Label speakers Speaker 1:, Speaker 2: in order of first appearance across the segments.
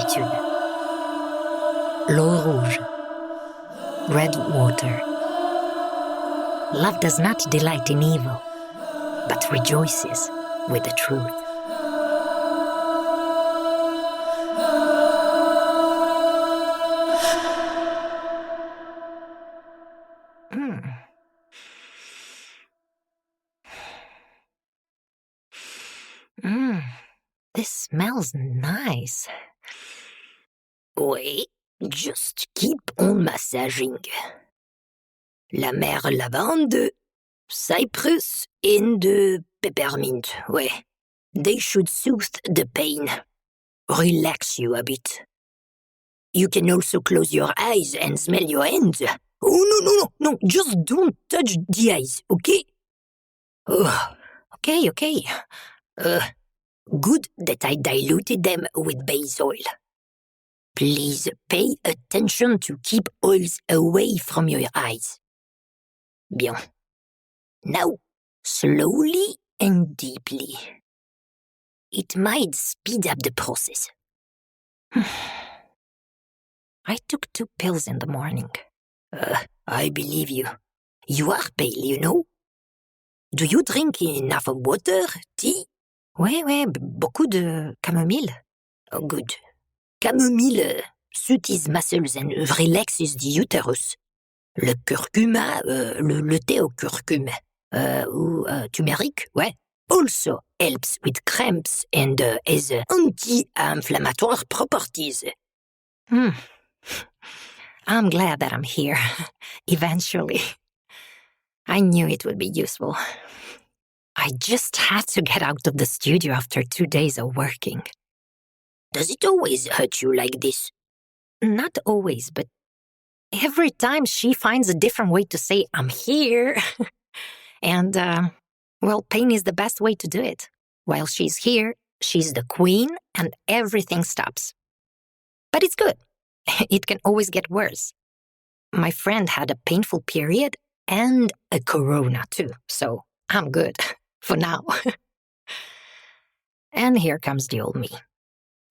Speaker 1: solitude. L'eau rouge, red water. Love does not delight in evil, but rejoices with the truth. This smells nice.
Speaker 2: Oui, just keep on massaging. La mère lavande, cypress, and peppermint, ouais. They should soothe the pain, relax you a bit. You can also close your eyes and smell your hands. Oh, no, just don't touch the eyes, okay? Oh,
Speaker 1: Okay.
Speaker 2: Good that I diluted them with base oil. Please pay attention to keep oils away from your eyes. Bien. Now, slowly and deeply. It might speed up the process.
Speaker 1: I took 2 pills in the morning.
Speaker 2: I believe you. You are pale, you know. Do you drink enough water, tea?
Speaker 1: Ouais, beaucoup de camomille.
Speaker 2: Oh, good. Camomile soothes muscles and relaxes the uterus. Le curcuma, le thé au curcume, ou turmeric, ouais, also helps with cramps and has anti-inflammatory properties.
Speaker 1: I'm glad that I'm here, eventually. I knew it would be useful. I just had to get out of the studio after 2 days of working.
Speaker 2: Does it always hurt you like this?
Speaker 1: Not always, but every time she finds a different way to say, I'm here. And, pain is the best way to do it. While she's here, she's the queen and everything stops. But it's good. It can always get worse. My friend had a painful period and a corona too, so I'm good for now. And here comes the old me.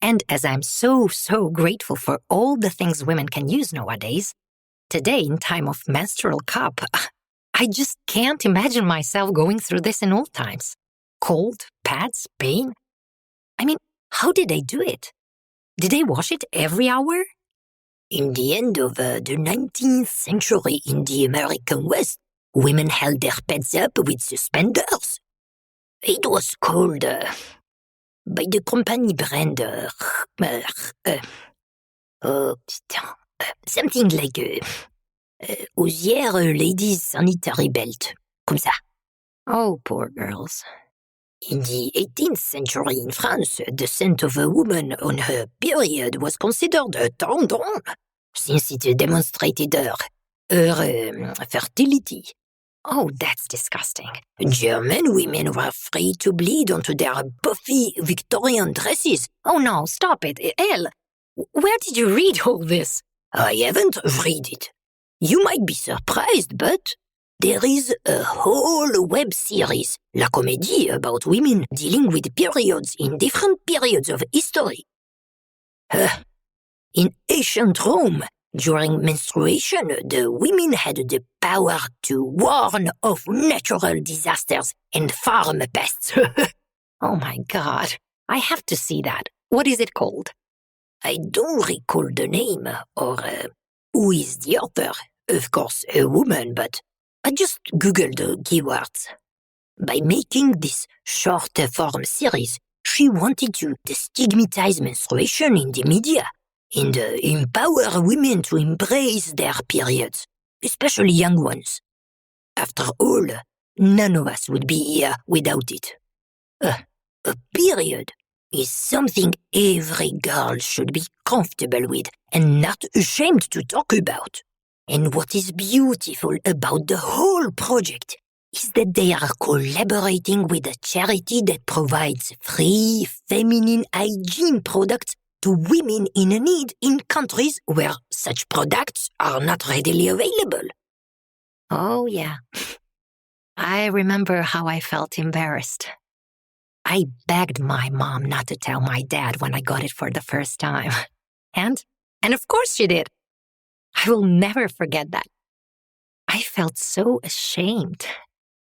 Speaker 1: And as I'm so grateful for all the things women can use nowadays, today in time of menstrual cup, I just can't imagine myself going through this in old times. Cold, pads, pain. I mean, how did they do it? Did they wash it every hour?
Speaker 2: In the end of the 19th century in the American West, women held their pads up with suspenders. It was called by the company brand something like Osier Ladies Sanitary Belt, comme ça.
Speaker 1: Oh, poor girls.
Speaker 2: In the 18th century in France, the scent of a woman on her period was considered a tendon, since it demonstrated her fertility.
Speaker 1: Oh, that's disgusting.
Speaker 2: German women were free to bleed onto their puffy Victorian dresses.
Speaker 1: Oh no, stop it. Elle, where did you read all this?
Speaker 2: I haven't read it. You might be surprised, but there is a whole web series, La Comédie, about women dealing with periods in different periods of history. In ancient Rome, during menstruation, the women had the power to warn off natural disasters and farm pests.
Speaker 1: Oh my God, I have to see that. What is it called?
Speaker 2: I don't recall the name or who is the author. Of course, a woman, but I just googled the keywords. By making this short-form series, she wanted to destigmatize menstruation in the media and empower women to embrace their periods, especially young ones. After all, none of us would be here without it. A period is something every girl should be comfortable with and not ashamed to talk about. And what is beautiful about the whole project is that they are collaborating with a charity that provides free feminine hygiene products to women in need in countries where such products are not readily available.
Speaker 1: Oh, yeah. I remember how I felt embarrassed. I begged my mom not to tell my dad when I got it for the first time. And of course she did. I will never forget that. I felt so ashamed.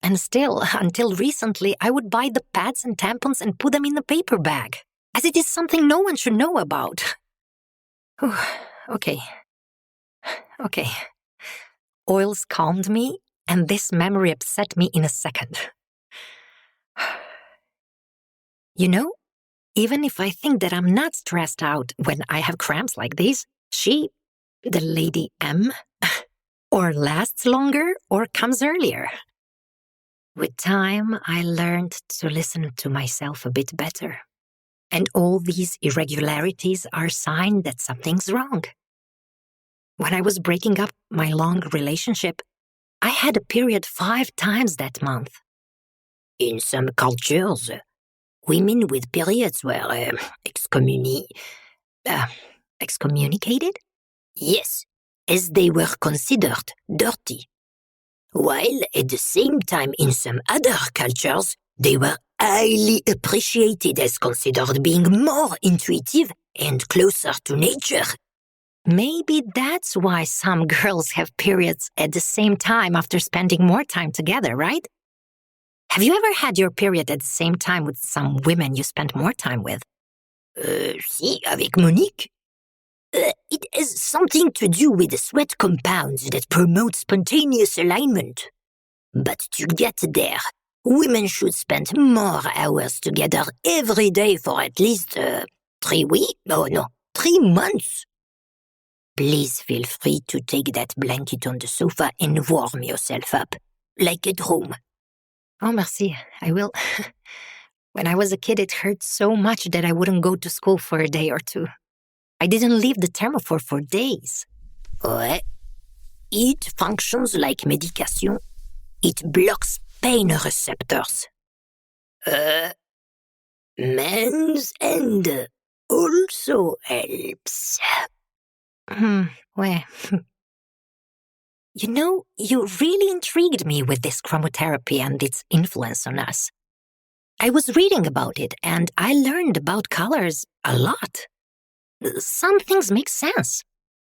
Speaker 1: And still, until recently, I would buy the pads and tampons and put them in the paper bag, as it is something no one should know about. Okay. Oils calmed me, and this memory upset me in a second. You know, even if I think that I'm not stressed out when I have cramps like these, she, the Lady M, or lasts longer or comes earlier. With time, I learned to listen to myself a bit better. And all these irregularities are a sign that something's wrong. When I was breaking up my long relationship, I had a period 5 times that month.
Speaker 2: In some cultures, women with periods were
Speaker 1: Excommunicated?
Speaker 2: Yes, as they were considered dirty. While at the same time in some other cultures, they were highly appreciated as considered being more intuitive and closer to nature.
Speaker 1: Maybe that's why some girls have periods at the same time after spending more time together, right? Have you ever had your period at the same time with some women you spent more time with?
Speaker 2: Si, avec Monique. It has something to do with the sweat compounds that promote spontaneous alignment. But to get there, women should spend more hours together every day for at least 3 months. Please feel free to take that blanket on the sofa and warm yourself up, like at home.
Speaker 1: Oh, merci. I will. When I was a kid, it hurt so much that I wouldn't go to school for a day or two. I didn't leave the thermophore for days.
Speaker 2: Ouais. It functions like medication. It blocks pain receptors. Men's and also helps.
Speaker 1: Ouais. You know, you really intrigued me with this chromotherapy and its influence on us. I was reading about it and I learned about colors a lot. Some things make sense,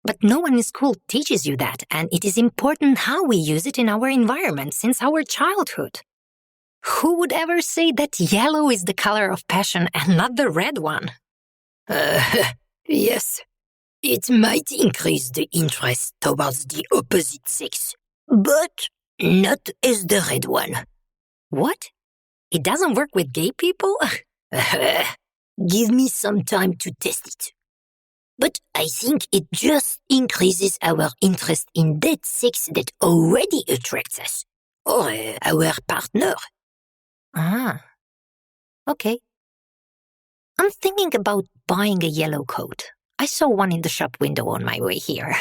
Speaker 1: but no one in school teaches you that, and it is important how we use it in our environment since our childhood. Who would ever say that yellow is the color of passion and not the red one?
Speaker 2: Yes. It might increase the interest towards the opposite sex, but not as the red one.
Speaker 1: What? It doesn't work with gay people?
Speaker 2: Give me some time to test it. But I think it just increases our interest in that sex that already attracts us, or our partner.
Speaker 1: Ah, okay. I'm thinking about buying a yellow coat. I saw one in the shop window on my way here.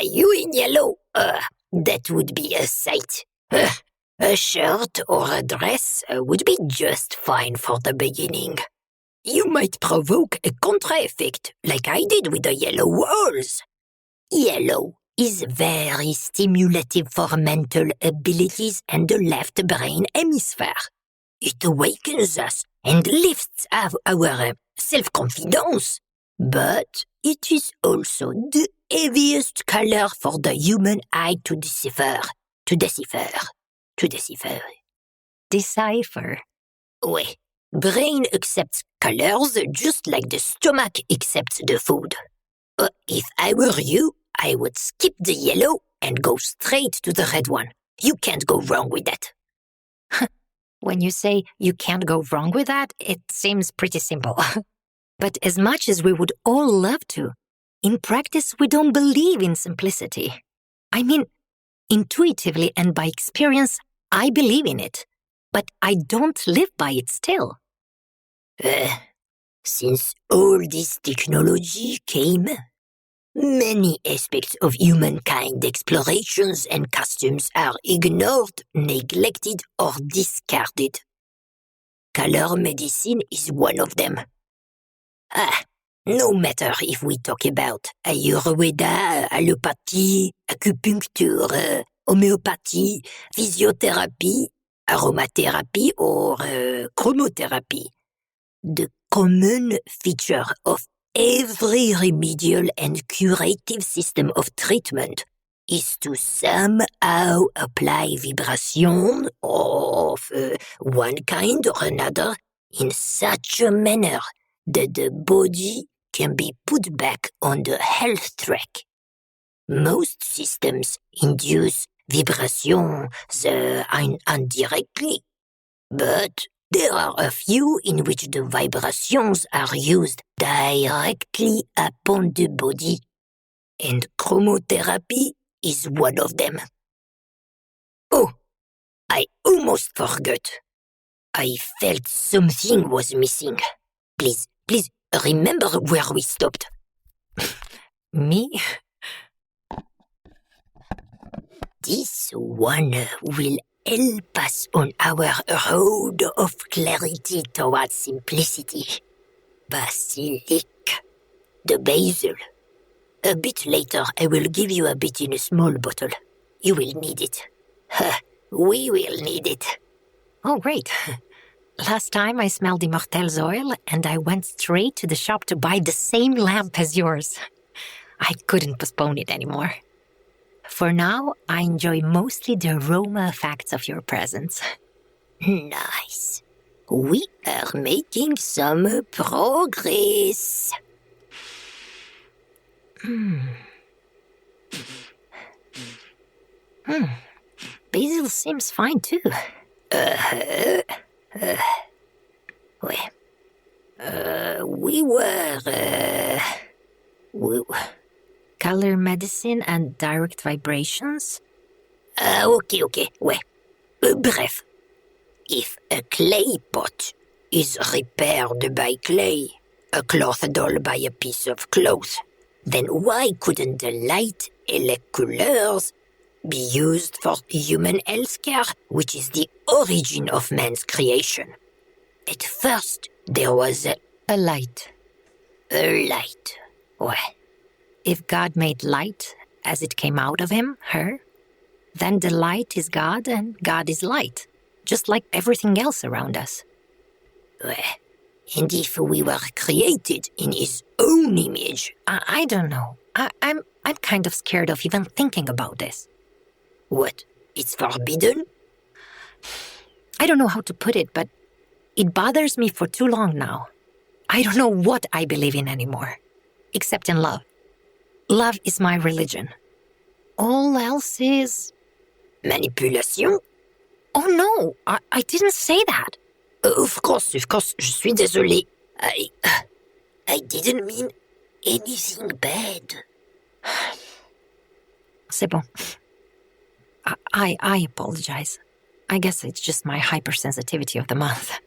Speaker 2: You in yellow? That would be a sight. A shirt or a dress would be just fine for the beginning. You might provoke a contra effect, like I did with the yellow walls. Yellow is very stimulative for mental abilities and the left brain hemisphere. It awakens us and lifts our self-confidence. But it is also the heaviest color for the human eye to decipher.
Speaker 1: Decipher?
Speaker 2: Ouais. Brain accepts colors just like the stomach accepts the food. If I were you, I would skip the yellow and go straight to the red one. You can't go wrong with that.
Speaker 1: When you say you can't go wrong with that, it seems pretty simple. But as much as we would all love to, in practice we don't believe in simplicity. I mean, intuitively and by experience, I believe in it. But I don't live by it still.
Speaker 2: Since all this technology came, many aspects of humankind explorations and customs are ignored, neglected, or discarded. Color medicine is one of them. No matter if we talk about Ayurveda, allopathy, acupuncture, homeopathy, physiotherapy, aromatherapy, or chromotherapy, the common feature of every remedial and curative system of treatment is to somehow apply vibration of one kind or another in such a manner that the body can be put back on the health track. Most systems induce vibration indirectly, but there are a few in which the vibrations are used directly upon the body, and chromotherapy is one of them. Oh, I almost forgot. I felt something was missing. Please, remember where we stopped.
Speaker 1: Me?
Speaker 2: This one will help us on our road of clarity towards simplicity. Basilic, the basil. A bit later, I will give you a bit in a small bottle. You will need it. We will need it.
Speaker 1: Oh, great. Last time I smelled Immortelle's oil and I went straight to the shop to buy the same lamp as yours. I couldn't postpone it anymore. For now, I enjoy mostly the aroma effects of your presence.
Speaker 2: Nice. We are making some progress.
Speaker 1: Basil seems fine too. Color medicine and direct vibrations?
Speaker 2: Okay. Bref. If a clay pot is repaired by clay, a cloth doll by a piece of cloth, then why couldn't the light et les couleurs be used for human healthcare, which is the origin of man's creation? At first, there was
Speaker 1: a light.
Speaker 2: A light. Ouais.
Speaker 1: If God made light as it came out of him, her, then the light is God and God is light, just like everything else around us.
Speaker 2: Ouais. And if we were created in his own image?
Speaker 1: I don't know. I'm kind of scared of even thinking about this.
Speaker 2: What? It's forbidden?
Speaker 1: I don't know how to put it, but it bothers me for too long now. I don't know what I believe in anymore, except in love. Love is my religion. All else is...
Speaker 2: manipulation?
Speaker 1: Oh no, I didn't say that.
Speaker 2: Of course, je suis désolé. I didn't mean anything bad.
Speaker 1: C'est bon. I apologize. I guess it's just my hypersensitivity of the month.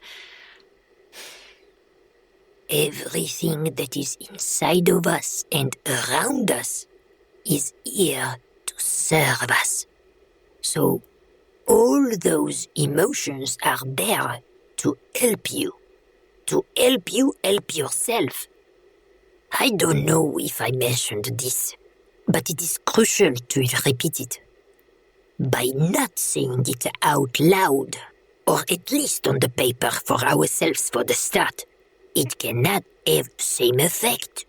Speaker 2: Everything that is inside of us and around us is here to serve us. So, all those emotions are there to help you help yourself. I don't know if I mentioned this, but it is crucial to repeat it. By not saying it out loud, or at least on the paper for ourselves for the start, it cannot have the same effect.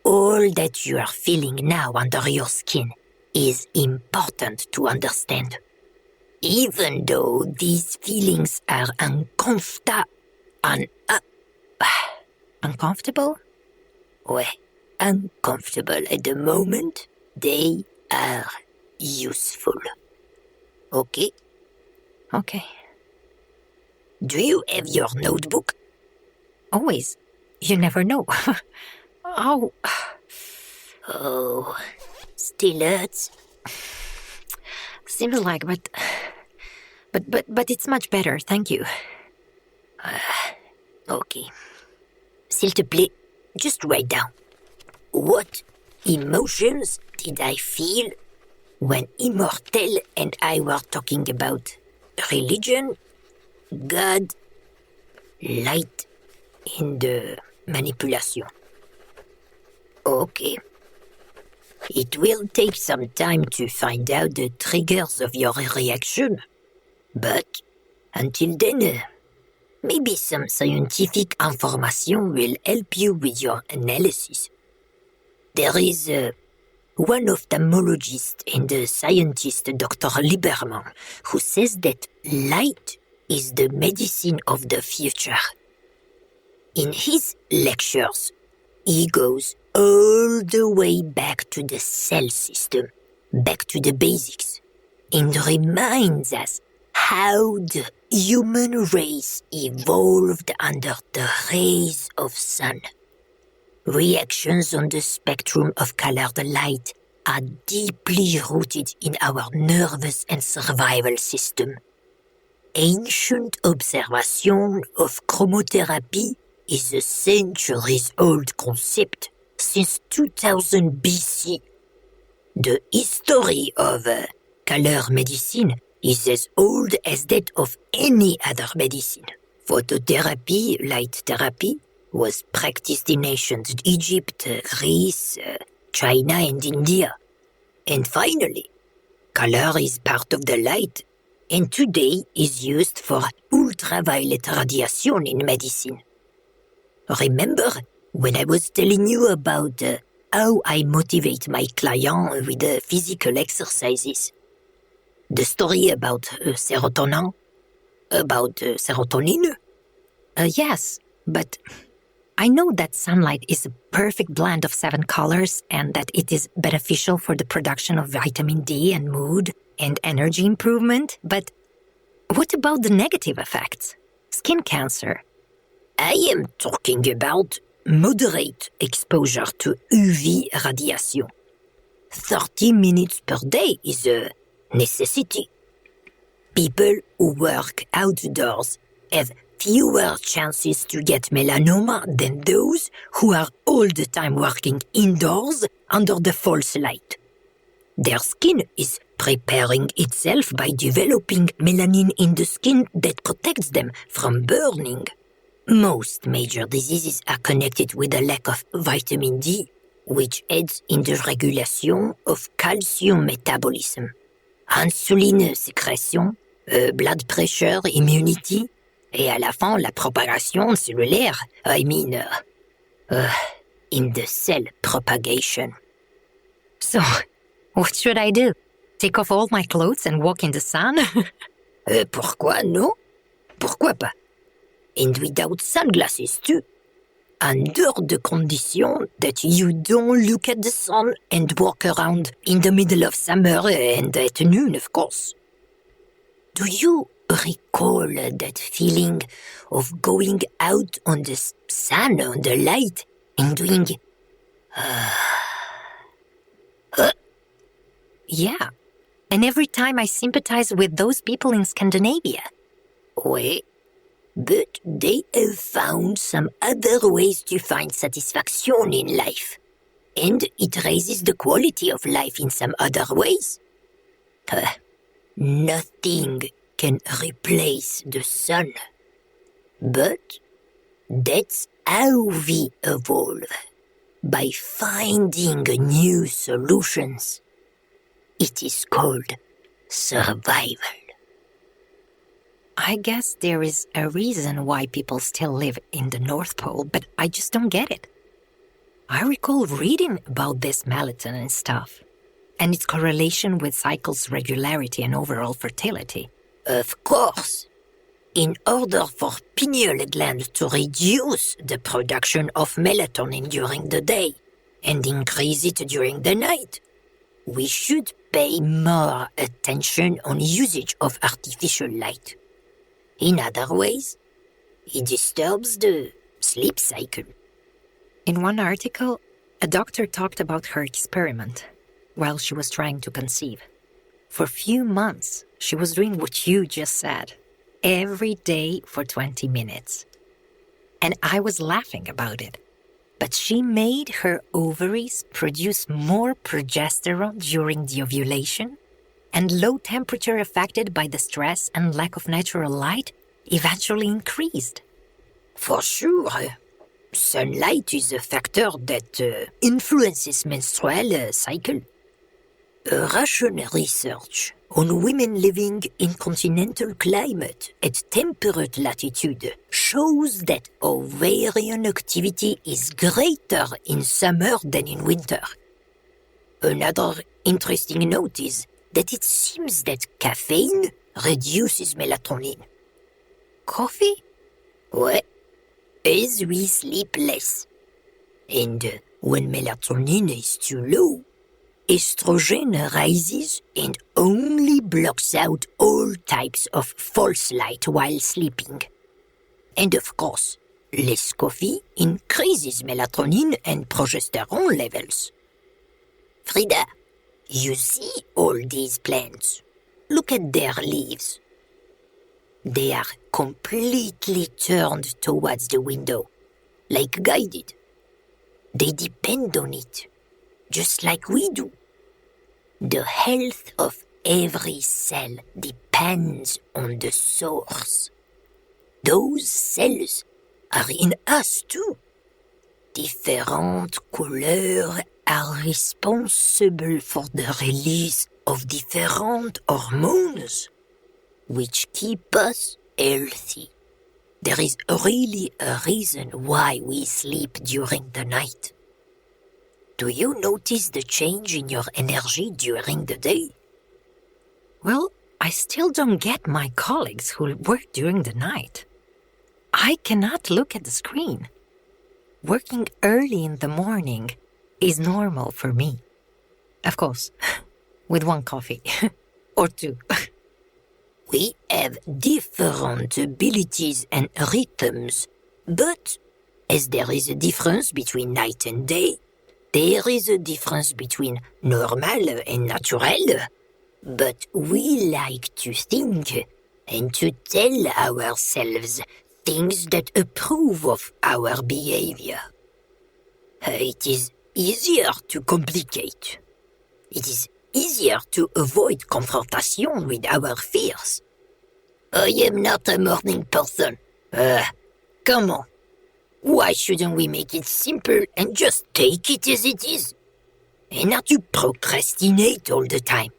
Speaker 2: All that you are feeling now under your skin is important to understand. Even though these feelings are
Speaker 1: uncomfortable?
Speaker 2: Ouais, uncomfortable at the moment, they are useful. Okay?
Speaker 1: Okay.
Speaker 2: Do you have your notebook?
Speaker 1: Always. You never know. Ow.
Speaker 2: Oh, still hurts?
Speaker 1: Seems like, but it's much better, thank you.
Speaker 2: Okay. S'il te plaît, just write down. What emotions did I feel when Immortelle and I were talking about religion, God, light, and manipulation? Okay. It will take some time to find out the triggers of your reaction. But until then, Maybe some scientific information will help you with your analysis. There is one ophthalmologist and a scientist, Dr. Lieberman, who says that light is the medicine of the future. In his lectures, he goes all the way back to the cell system, back to the basics, and reminds us how the human race evolved under the rays of sun. Reactions on the spectrum of colored light are deeply rooted in our nervous and survival system. Ancient observation of chromotherapy is a centuries-old concept since 2000 BC. The history of color medicine is as old as that of any other medicine. Phototherapy, light therapy, was practiced in ancient Egypt, Greece, China, and India. And finally, color is part of the light, and today is used for ultraviolet radiation in medicine. Remember when I was telling you about how I motivate my client with physical exercises? The story about serotonin? About serotonin?
Speaker 1: Yes, but I know that sunlight is a perfect blend of 7 colors and that it is beneficial for the production of vitamin D and mood and energy improvement, but what about the negative effects? Skin cancer.
Speaker 2: I am talking about moderate exposure to UV radiation. 30 minutes per day is a necessity. People who work outdoors have fewer chances to get melanoma than those who are all the time working indoors under the false light. Their skin is preparing itself by developing melanin in the skin that protects them from burning. Most major diseases are connected with a lack of vitamin D, which aids in the regulation of calcium metabolism, insuline sécrétion, blood pressure, immunity, et à la fin, la propagation cellulaire, in the cell propagation.
Speaker 1: So, what should I do? Take off all my clothes and walk in the sun?
Speaker 2: Pourquoi non? Pourquoi pas? And without sunglasses too. Under the condition that you don't look at the sun and walk around in the middle of summer and at noon, of course. Do you recall that feeling of going out on the sun, on the light, and doing...
Speaker 1: Yeah, and every time I sympathize with those people in Scandinavia.
Speaker 2: Oui, but they have found some other ways to find satisfaction in life, and it raises the quality of life in some other ways. Nothing can replace the sun, but that's how we evolve, by finding new solutions. It is called survival.
Speaker 1: I guess there is a reason why people still live in the North Pole, but I just don't get it. I recall reading about this melatonin stuff, and its correlation with cycles' regularity and overall fertility.
Speaker 2: Of course. In order for pineal gland to reduce the production of melatonin during the day and increase it during the night, we should pay more attention on usage of artificial light. In other ways, it disturbs the sleep cycle.
Speaker 1: In one article, a doctor talked about her experiment while she was trying to conceive. For a few months, she was doing what you just said, every day for 20 minutes. And I was laughing about it. But she made her ovaries produce more progesterone during the ovulation, and low temperature affected by the stress and lack of natural light eventually increased.
Speaker 2: For sure. Sunlight is a factor that influences menstrual cycle. Russian research on women living in continental climate at temperate latitude shows that ovarian activity is greater in summer than in winter. Another interesting note is that it seems that caffeine reduces melatonin.
Speaker 1: Coffee?
Speaker 2: Ouais, as we sleep less. And when melatonin is too low, estrogen rises and only blocks out all types of false light while sleeping. And of course, less coffee increases melatonin and progesterone levels. Freeda, you see all these plants? Look at their leaves. They are completely turned towards the window, like guided. They depend on it, just like we do. The health of every cell depends on the source. Those cells are in us too. Different colors are responsible for the release of different hormones, which keep us healthy. There is really a reason why we sleep during the night. Do you notice the change in your energy during the day?
Speaker 1: Well, I still don't get my colleagues who work during the night. I cannot look at the screen. Working early in the morning is normal for me. Of course, with one coffee or two.
Speaker 2: We have different abilities and rhythms, but as there is a difference between night and day, there is a difference between normal and natural. But we like to think and to tell ourselves things that approve of our behavior. It is easier to complicate. It is easier to avoid confrontation with our fears. I am not a morning person. Come on. Why shouldn't we make it simple and just take it as it is? And not to procrastinate all the time.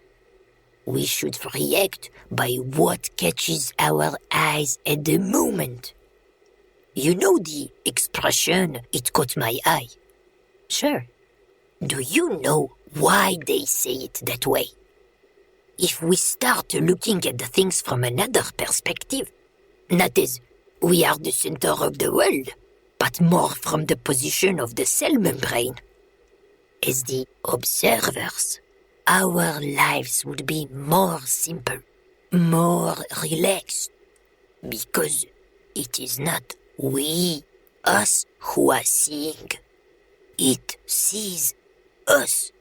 Speaker 2: We should react by what catches our eyes at the moment. You know the expression, "it caught my eye"?
Speaker 1: Sure.
Speaker 2: Do you know why they say it that way? If we start looking at the things from another perspective, not as we are the center of the world, but more from the position of the cell membrane. As the observers, our lives would be more simple, more relaxed, because it is not we, us, who are seeing. It sees us,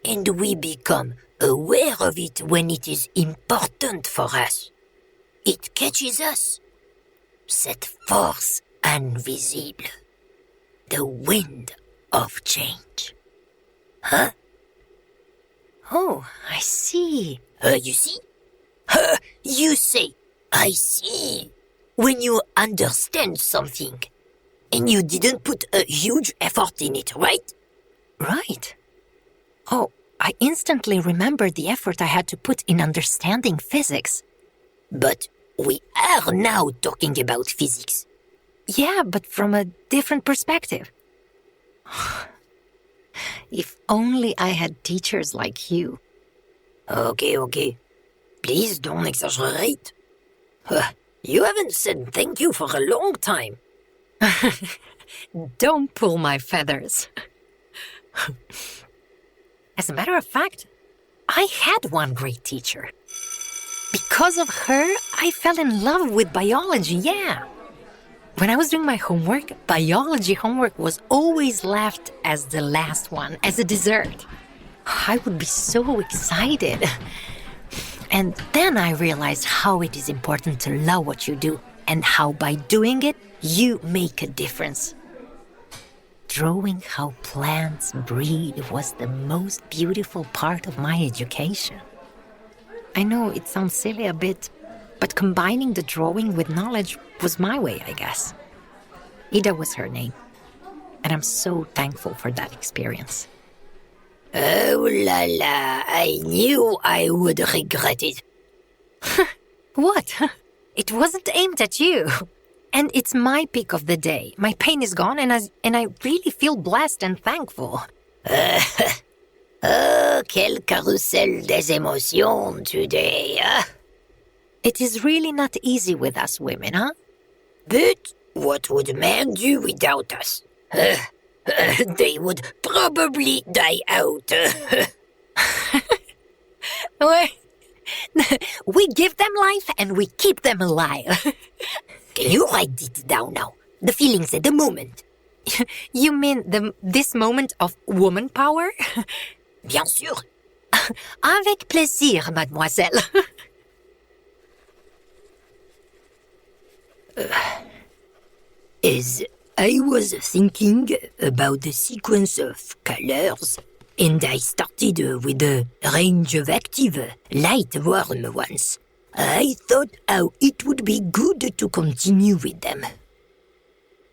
Speaker 2: and we become aware of it when it is important for us. It catches us. Cette force invisible. The wind of change. Huh?
Speaker 1: Oh, I see.
Speaker 2: You see? You say, I see. When you understand something, and you didn't put a huge effort in it, right?
Speaker 1: Right. Oh, I instantly remembered the effort I had to put in understanding physics.
Speaker 2: But we are now talking about physics.
Speaker 1: Yeah, but from a different perspective. If only I had teachers like you.
Speaker 2: Okay. Please don't exaggerate. You haven't said thank you for a long time.
Speaker 1: Don't pull my feathers. As a matter of fact, I had one great teacher. Because of her, I fell in love with biology, yeah. When I was doing my homework, biology homework was always left as the last one, as a dessert. I would be so excited. And then I realized how it is important to love what you do and how by doing it, you make a difference. Drawing how plants breathe was the most beautiful part of my education. I know it sounds silly a bit, but combining the drawing with knowledge was my way, I guess. Ida was her name, and I'm so thankful for that experience.
Speaker 2: Oh la la, I knew I would regret it.
Speaker 1: What? It wasn't aimed at you. And it's my pick of the day. My pain is gone and I really feel blessed and thankful.
Speaker 2: Oh, quel carrousel des émotions today, huh?
Speaker 1: It is really not easy with us women, huh?
Speaker 2: But what would men do without us? They would probably die out.
Speaker 1: We give them life and we keep them alive.
Speaker 2: Can you write it down now? The feelings at the moment.
Speaker 1: You mean this moment of woman power?
Speaker 2: Bien sûr.
Speaker 1: Avec plaisir, mademoiselle.
Speaker 2: As I was thinking about the sequence of colors, and I started with a range of active, light warm ones, I thought how it would be good to continue with them.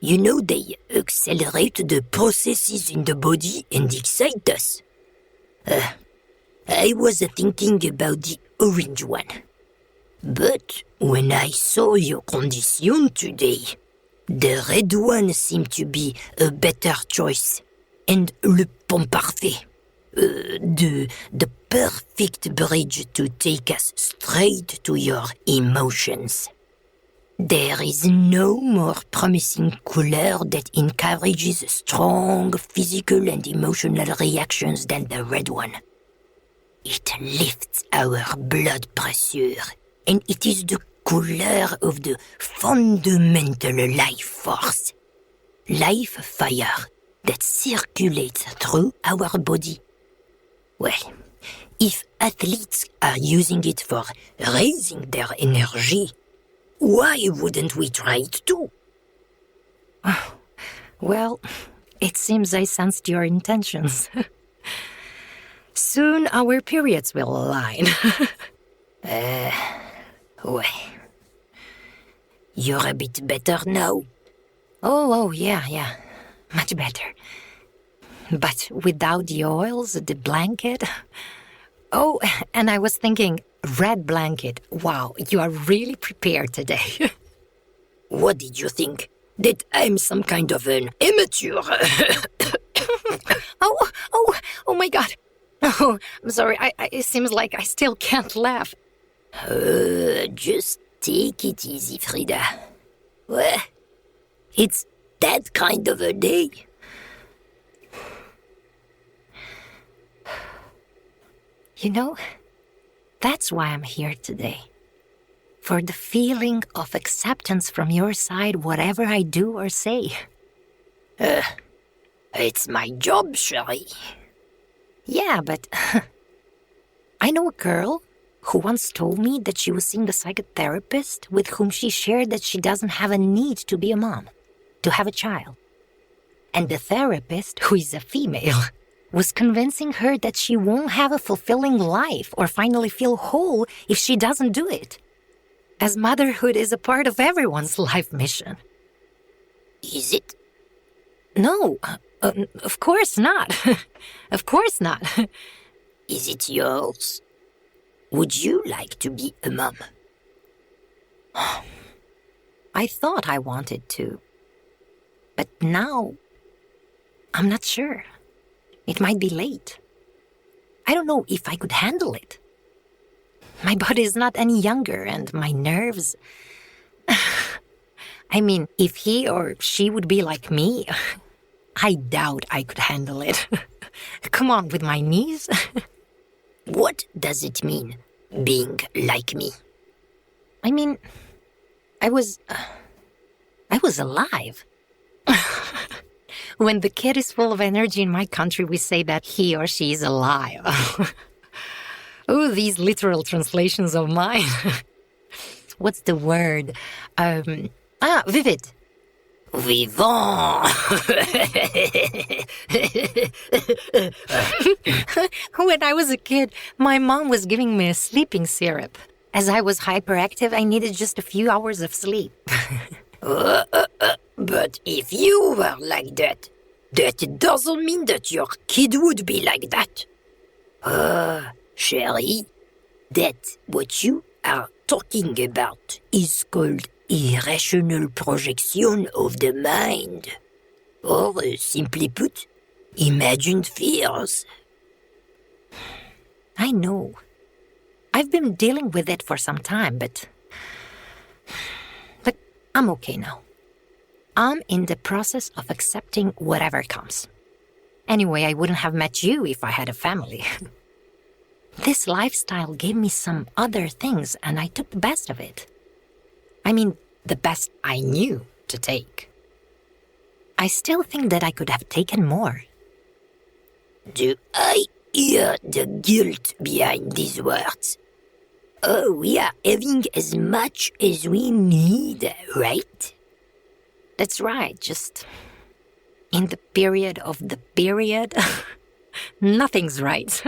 Speaker 2: You know, they accelerate the processes in the body and excite us. I was thinking about the orange one. But when I saw your condition today, the red one seemed to be a better choice. And le pont parfait. The perfect bridge to take us straight to your emotions. There is no more promising color that encourages strong physical and emotional reactions than the red one. It lifts our blood pressure, and it is the color of the fundamental life force, life fire that circulates through our body. Well, if athletes are using it for raising their energy, why wouldn't we try it too?
Speaker 1: Well, it seems I sensed your intentions. Soon our periods will align.
Speaker 2: Well, you're a bit better now.
Speaker 1: Oh, yeah. Much better. But without the oils, the blanket... Oh, and I was thinking, red blanket. Wow, you are really prepared today.
Speaker 2: What did you think? That I'm some kind of an amateur?
Speaker 1: Oh my God. Oh, I'm sorry. It seems like I still can't laugh.
Speaker 2: Just take it easy, Freeda. Well, it's that kind of a day.
Speaker 1: You know, that's why I'm here today. For the feeling of acceptance from your side, whatever I do or say.
Speaker 2: It's my job, chérie.
Speaker 1: Yeah, but I know a girl who once told me that she was seeing a psychotherapist with whom she shared that she doesn't have a need to be a mom, to have a child. And the therapist, who is a female, was convincing her that she won't have a fulfilling life or finally feel whole if she doesn't do it. As motherhood is a part of everyone's life mission.
Speaker 2: Is it?
Speaker 1: No, of course not. Of course not.
Speaker 2: Is it yours? Would you like to be a mom?
Speaker 1: I thought I wanted to. But now, I'm not sure. It might be late. I don't know if I could handle it. My body is not any younger, and my nerves... I mean, if he or she would be like me, I doubt I could handle it. Come on, with my knees?
Speaker 2: What does it mean, being like me?
Speaker 1: I mean, I was alive. When the kid is full of energy in my country, we say that he or she is alive. Oh, these literal translations of mine. What's the word? Vivid.
Speaker 2: Vivant!
Speaker 1: When I was a kid, my mom was giving me a sleeping syrup. As I was hyperactive, I needed just a few hours of sleep.
Speaker 2: But if you were like that, that doesn't mean that your kid would be like that. Sherry, that what you are talking about is called irrational projection of the mind. Or, simply put, imagined fears.
Speaker 1: I know. I've been dealing with it for some time, but I'm okay now. I'm in the process of accepting whatever comes. Anyway, I wouldn't have met you if I had a family. This lifestyle gave me some other things, and I took the best of it. I mean, the best I knew to take. I still think that I could have taken more.
Speaker 2: Do I hear the guilt behind these words? Oh, we are having as much as we need, right?
Speaker 1: That's right, just in the period of the period, nothing's right.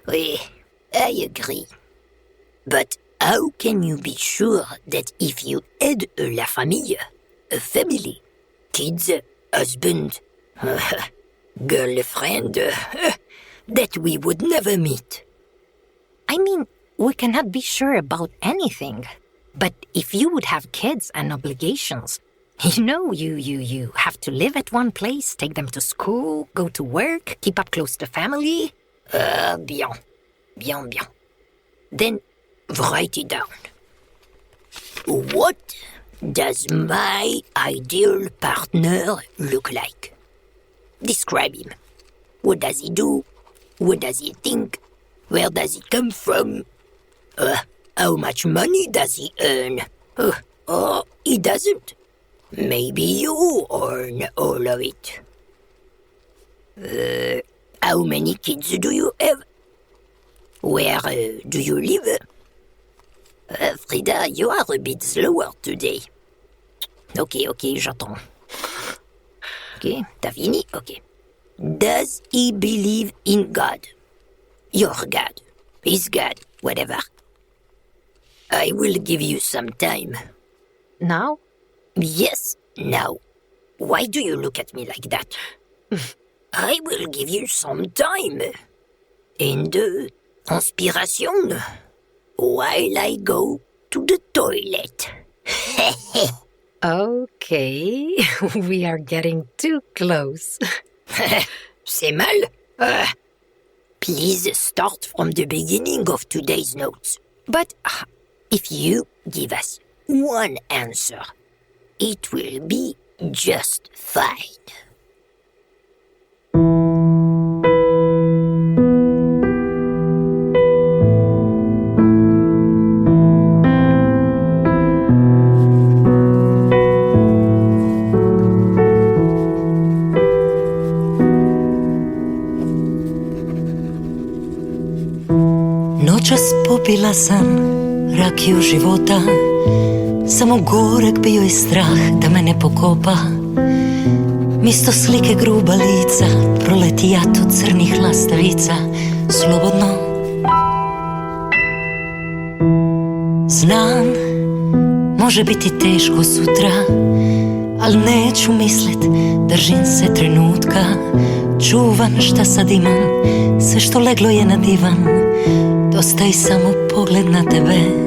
Speaker 2: Oui, I agree. But how can you be sure that if you had a la famille, a family, kids, husband, girlfriend, that we would never meet?
Speaker 1: I mean, we cannot be sure about anything. But if you would have kids and obligations, you have to live at one place, take them to school, go to work, keep up close to family.
Speaker 2: Bien. Then write it down. What does my ideal partner look like? Describe him. What does he do? What does he think? Where does he come from? How much money does he earn? Or he doesn't. Maybe you earn all of it. How many kids do you have? Where do you live? Freeda, you are a bit slower today. Okay, j'entends. Okay, t'as fini? Okay. Does he believe in God? Your God. His God. Whatever. I will give you some time.
Speaker 1: Now?
Speaker 2: Yes, now. Why do you look at me like that? I will give you some time. And inspiration. While I go to the toilet.
Speaker 1: Okay, we are getting too close.
Speaker 2: C'est mal. Please start from the beginning of today's notes. But if you give us one answer, it will be just fine.
Speaker 3: Noćas popila sam rakiju života, samo gorak bio je strah da me ne pokopa. Misto slike gruba lica proleti jato crnih lastavica, slobodno. Znam, može biti teško sutra, al neću mislit, držim se trenutka. Čuvan šta sad imam, sve što leglo je na divan, dosta i samo pogled na tebe.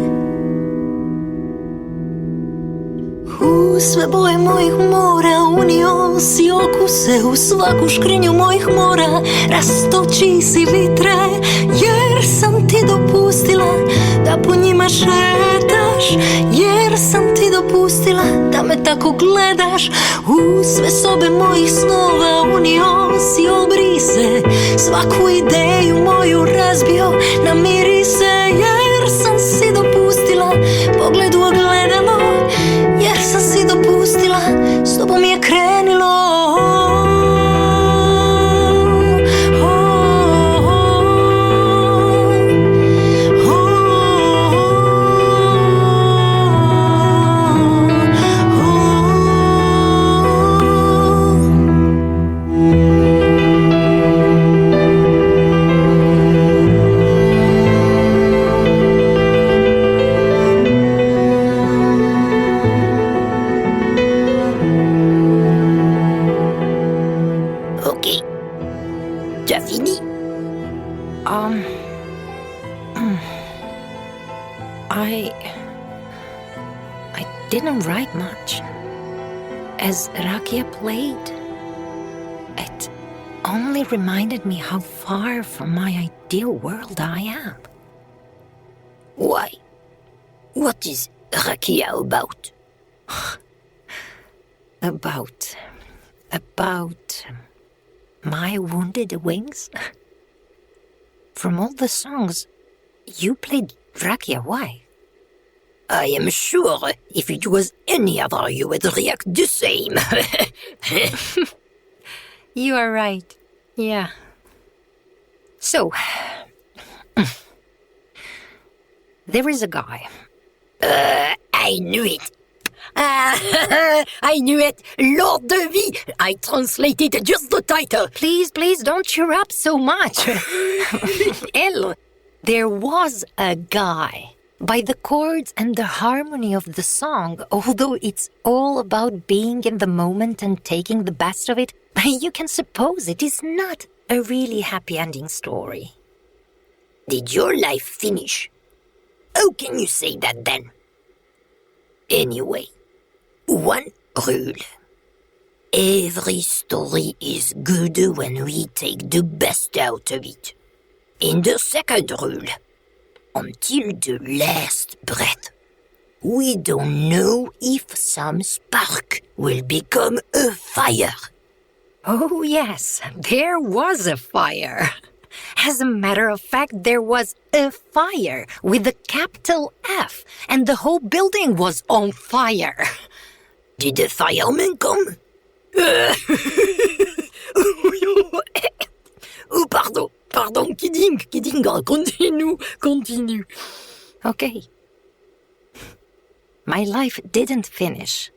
Speaker 3: U sve boje mojih mora unio si okuse u svaku škrinju mojih mora, rastoči si vitre, jer sam ti dopustila da po njima šetaš, jer sam ti dopustila da me tako gledaš. U sve sobe mojih snova unio si obrise, svaku ideju moju razbio na mirise, jer sam si dopustila pogled u ogledalo, jer sam si dopustila, s tobom je krenilo.
Speaker 2: T'as fini?
Speaker 1: I didn't write much. As Rakia played, it only reminded me how far from my ideal world I am.
Speaker 2: Why? What is Rakia about?
Speaker 1: About my wounded wings? From all the songs, you played Rakia. Why?
Speaker 2: I am sure if it was any other, you would react the same.
Speaker 1: You are right. Yeah. So, there is a guy.
Speaker 2: I knew it. I knew it. Lord de Vie. I translated just the title.
Speaker 1: Please don't cheer up so much. Elle, there was a guy. By the chords and the harmony of the song, although it's all about being in the moment and taking the best of it, you can suppose it is not a really happy ending story.
Speaker 2: Did your life finish? How can you say that then? Anyway, one rule. Every story is good when we take the best out of it. And the second rule, until the last breath, we don't know if some spark will become a fire.
Speaker 1: Oh yes, there was a fire. As a matter of fact, there was a fire with a capital F, and the whole building was on fire.
Speaker 2: Did the firemen come? Oh, pardon, kidding, continue.
Speaker 1: Okay. My life didn't finish,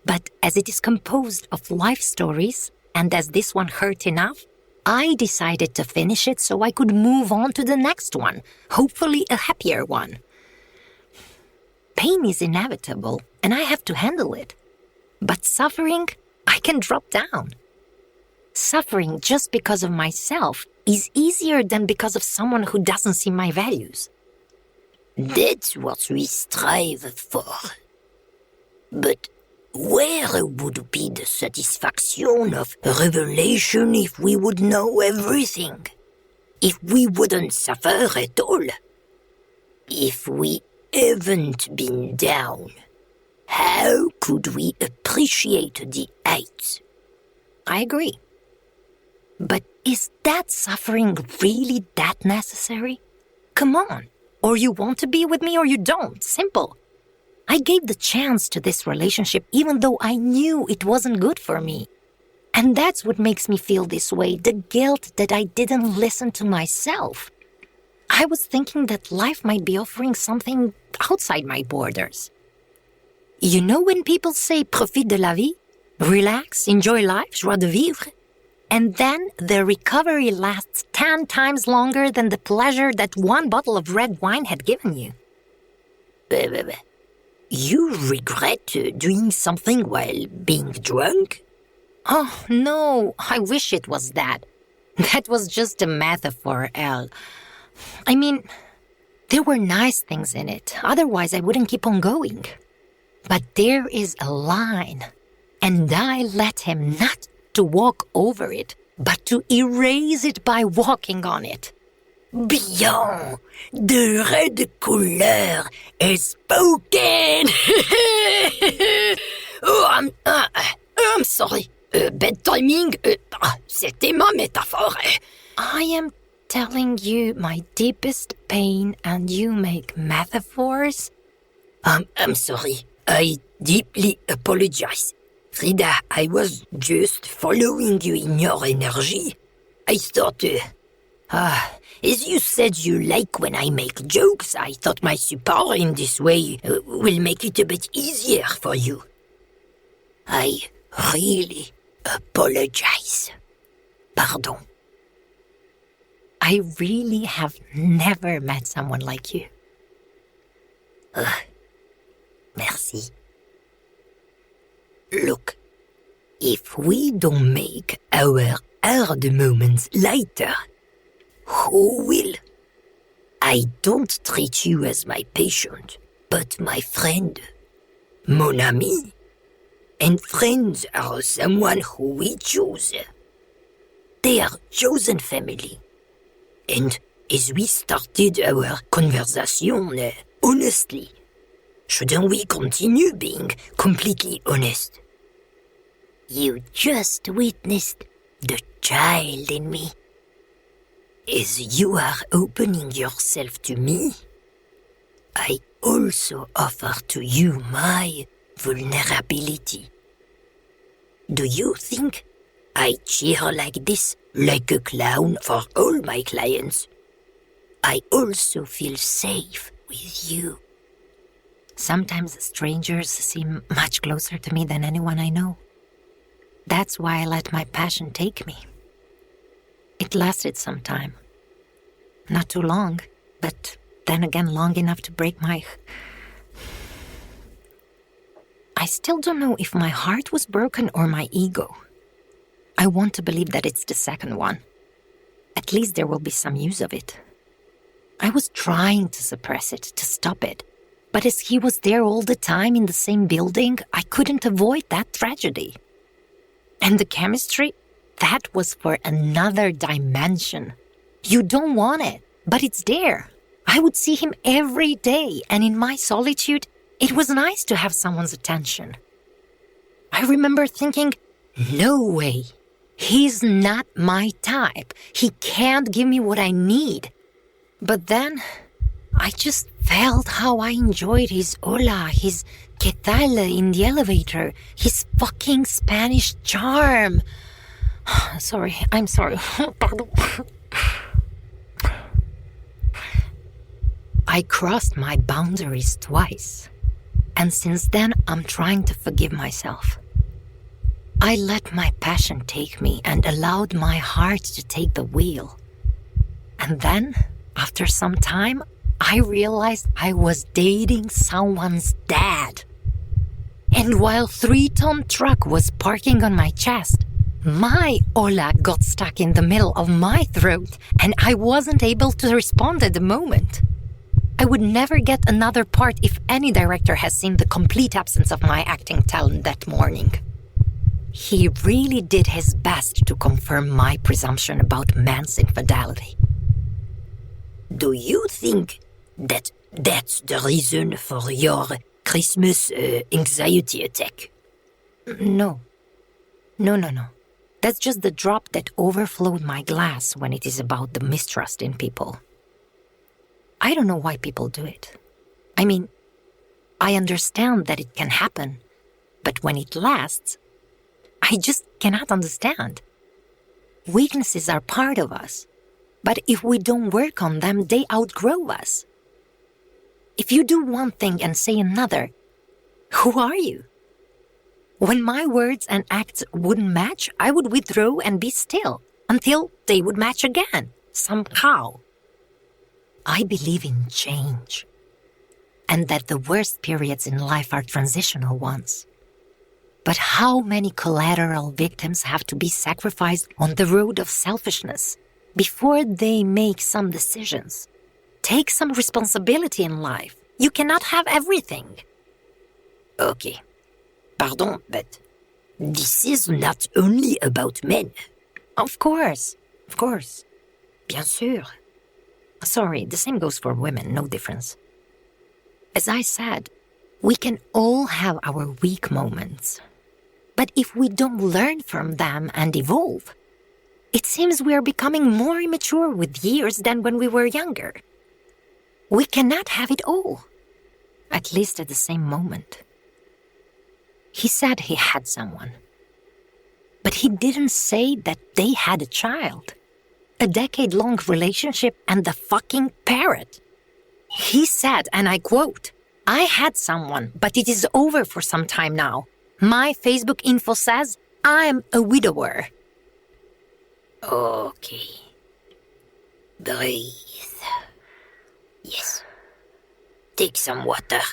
Speaker 1: but as it is composed of life stories, and as this one hurt enough, I decided to finish it so I could move on to the next one, hopefully a happier one. Pain is inevitable, and I have to handle it. But suffering, I can drop down. Suffering just because of myself is easier than because of someone who doesn't see my values.
Speaker 2: That's what we strive for. But where would be the satisfaction of revelation if we would know everything? If we wouldn't suffer at all? If we haven't been down, how could we appreciate the heights?
Speaker 1: I agree. But is that suffering really that necessary? Come on. Or you want to be with me or you don't. Simple. I gave the chance to this relationship even though I knew it wasn't good for me. And that's what makes me feel this way, the guilt that I didn't listen to myself. I was thinking that life might be offering something outside my borders. You know when people say profite de la vie, relax, enjoy life, joie de vivre? And then the recovery lasts 10 times longer than the pleasure that one bottle of red wine had given you.
Speaker 2: You regret doing something while being drunk?
Speaker 1: Oh, no, I wish it was that. That was just a metaphor, Elle. I mean, there were nice things in it. Otherwise, I wouldn't keep on going. But there is a line, and I let him not to walk over it, but to erase it by walking on it.
Speaker 2: Bien, the red couleur is spoken. I'm sorry. Bad timing. C'était ma métaphore.
Speaker 1: I am telling you my deepest pain, and you make metaphors?
Speaker 2: I'm sorry. I deeply apologize. Freeda, I was just following you in your energy. I thought, as you said you like when I make jokes, I thought my support in this way will make it a bit easier for you. I really apologize. Pardon.
Speaker 1: I really have never met someone like you.
Speaker 2: Merci. Look, if we don't make our hard moments lighter. Who will? I don't treat you as my patient, but my friend. Mon ami. And friends are someone who we choose. They are chosen family. And as we started our conversation, honestly, shouldn't we continue being completely honest? You just witnessed the child in me. As you are opening yourself to me, I also offer to you my vulnerability. Do you think I cheer like this, like a clown for all my clients? I also feel safe with you.
Speaker 1: Sometimes strangers seem much closer to me than anyone I know. That's why I let my passion take me. It lasted some time. Not too long, but then again long enough to break my... I still don't know if my heart was broken or my ego. I want to believe that it's the second one. At least there will be some use of it. I was trying to suppress it, to stop it. But as he was there all the time in the same building, I couldn't avoid that tragedy. And the chemistry, that was for another dimension. You don't want it, but it's there. I would see him every day, and in my solitude, it was nice to have someone's attention. I remember thinking, no way. He's not my type. He can't give me what I need. But then, I just felt how I enjoyed his hola, his que tal in the elevator, his fucking Spanish charm. I'm sorry. Pardon. I crossed my boundaries twice. And since then, I'm trying to forgive myself. I let my passion take me and allowed my heart to take the wheel. And then, after some time, I realized I was dating someone's dad. And while 3-ton truck was parking on my chest, my hola got stuck in the middle of my throat and I wasn't able to respond at the moment. I would never get another part if any director has seen the complete absence of my acting talent that morning. He really did his best to confirm my presumption about man's infidelity.
Speaker 2: Do you think that that's the reason for your Christmas anxiety attack?
Speaker 1: No. That's just the drop that overflowed my glass when it is about the mistrust in people. I don't know why people do it. I mean, I understand that it can happen, but when it lasts, I just cannot understand. Weaknesses are part of us, but if we don't work on them, they outgrow us. If you do one thing and say another, who are you? When my words and acts wouldn't match, I would withdraw and be still until they would match again, somehow. I believe in change, and that the worst periods in life are transitional ones. But how many collateral victims have to be sacrificed on the road of selfishness before they make some decisions? Take some responsibility in life. You cannot have everything.
Speaker 2: Okay, pardon, but this is not only about men.
Speaker 1: Of course. Bien sûr. Sorry, the same goes for women, no difference. As I said, we can all have our weak moments. But if we don't learn from them and evolve, it seems we are becoming more immature with years than when we were younger. We cannot have it all, at least at the same moment. He said he had someone, but he didn't say that they had a child. A decade-long relationship and the fucking parrot. He said, and I quote, "I had someone, but it is over for some time now. My Facebook info says I'm a widower."
Speaker 2: Okay. Breathe. Yes. Take some water.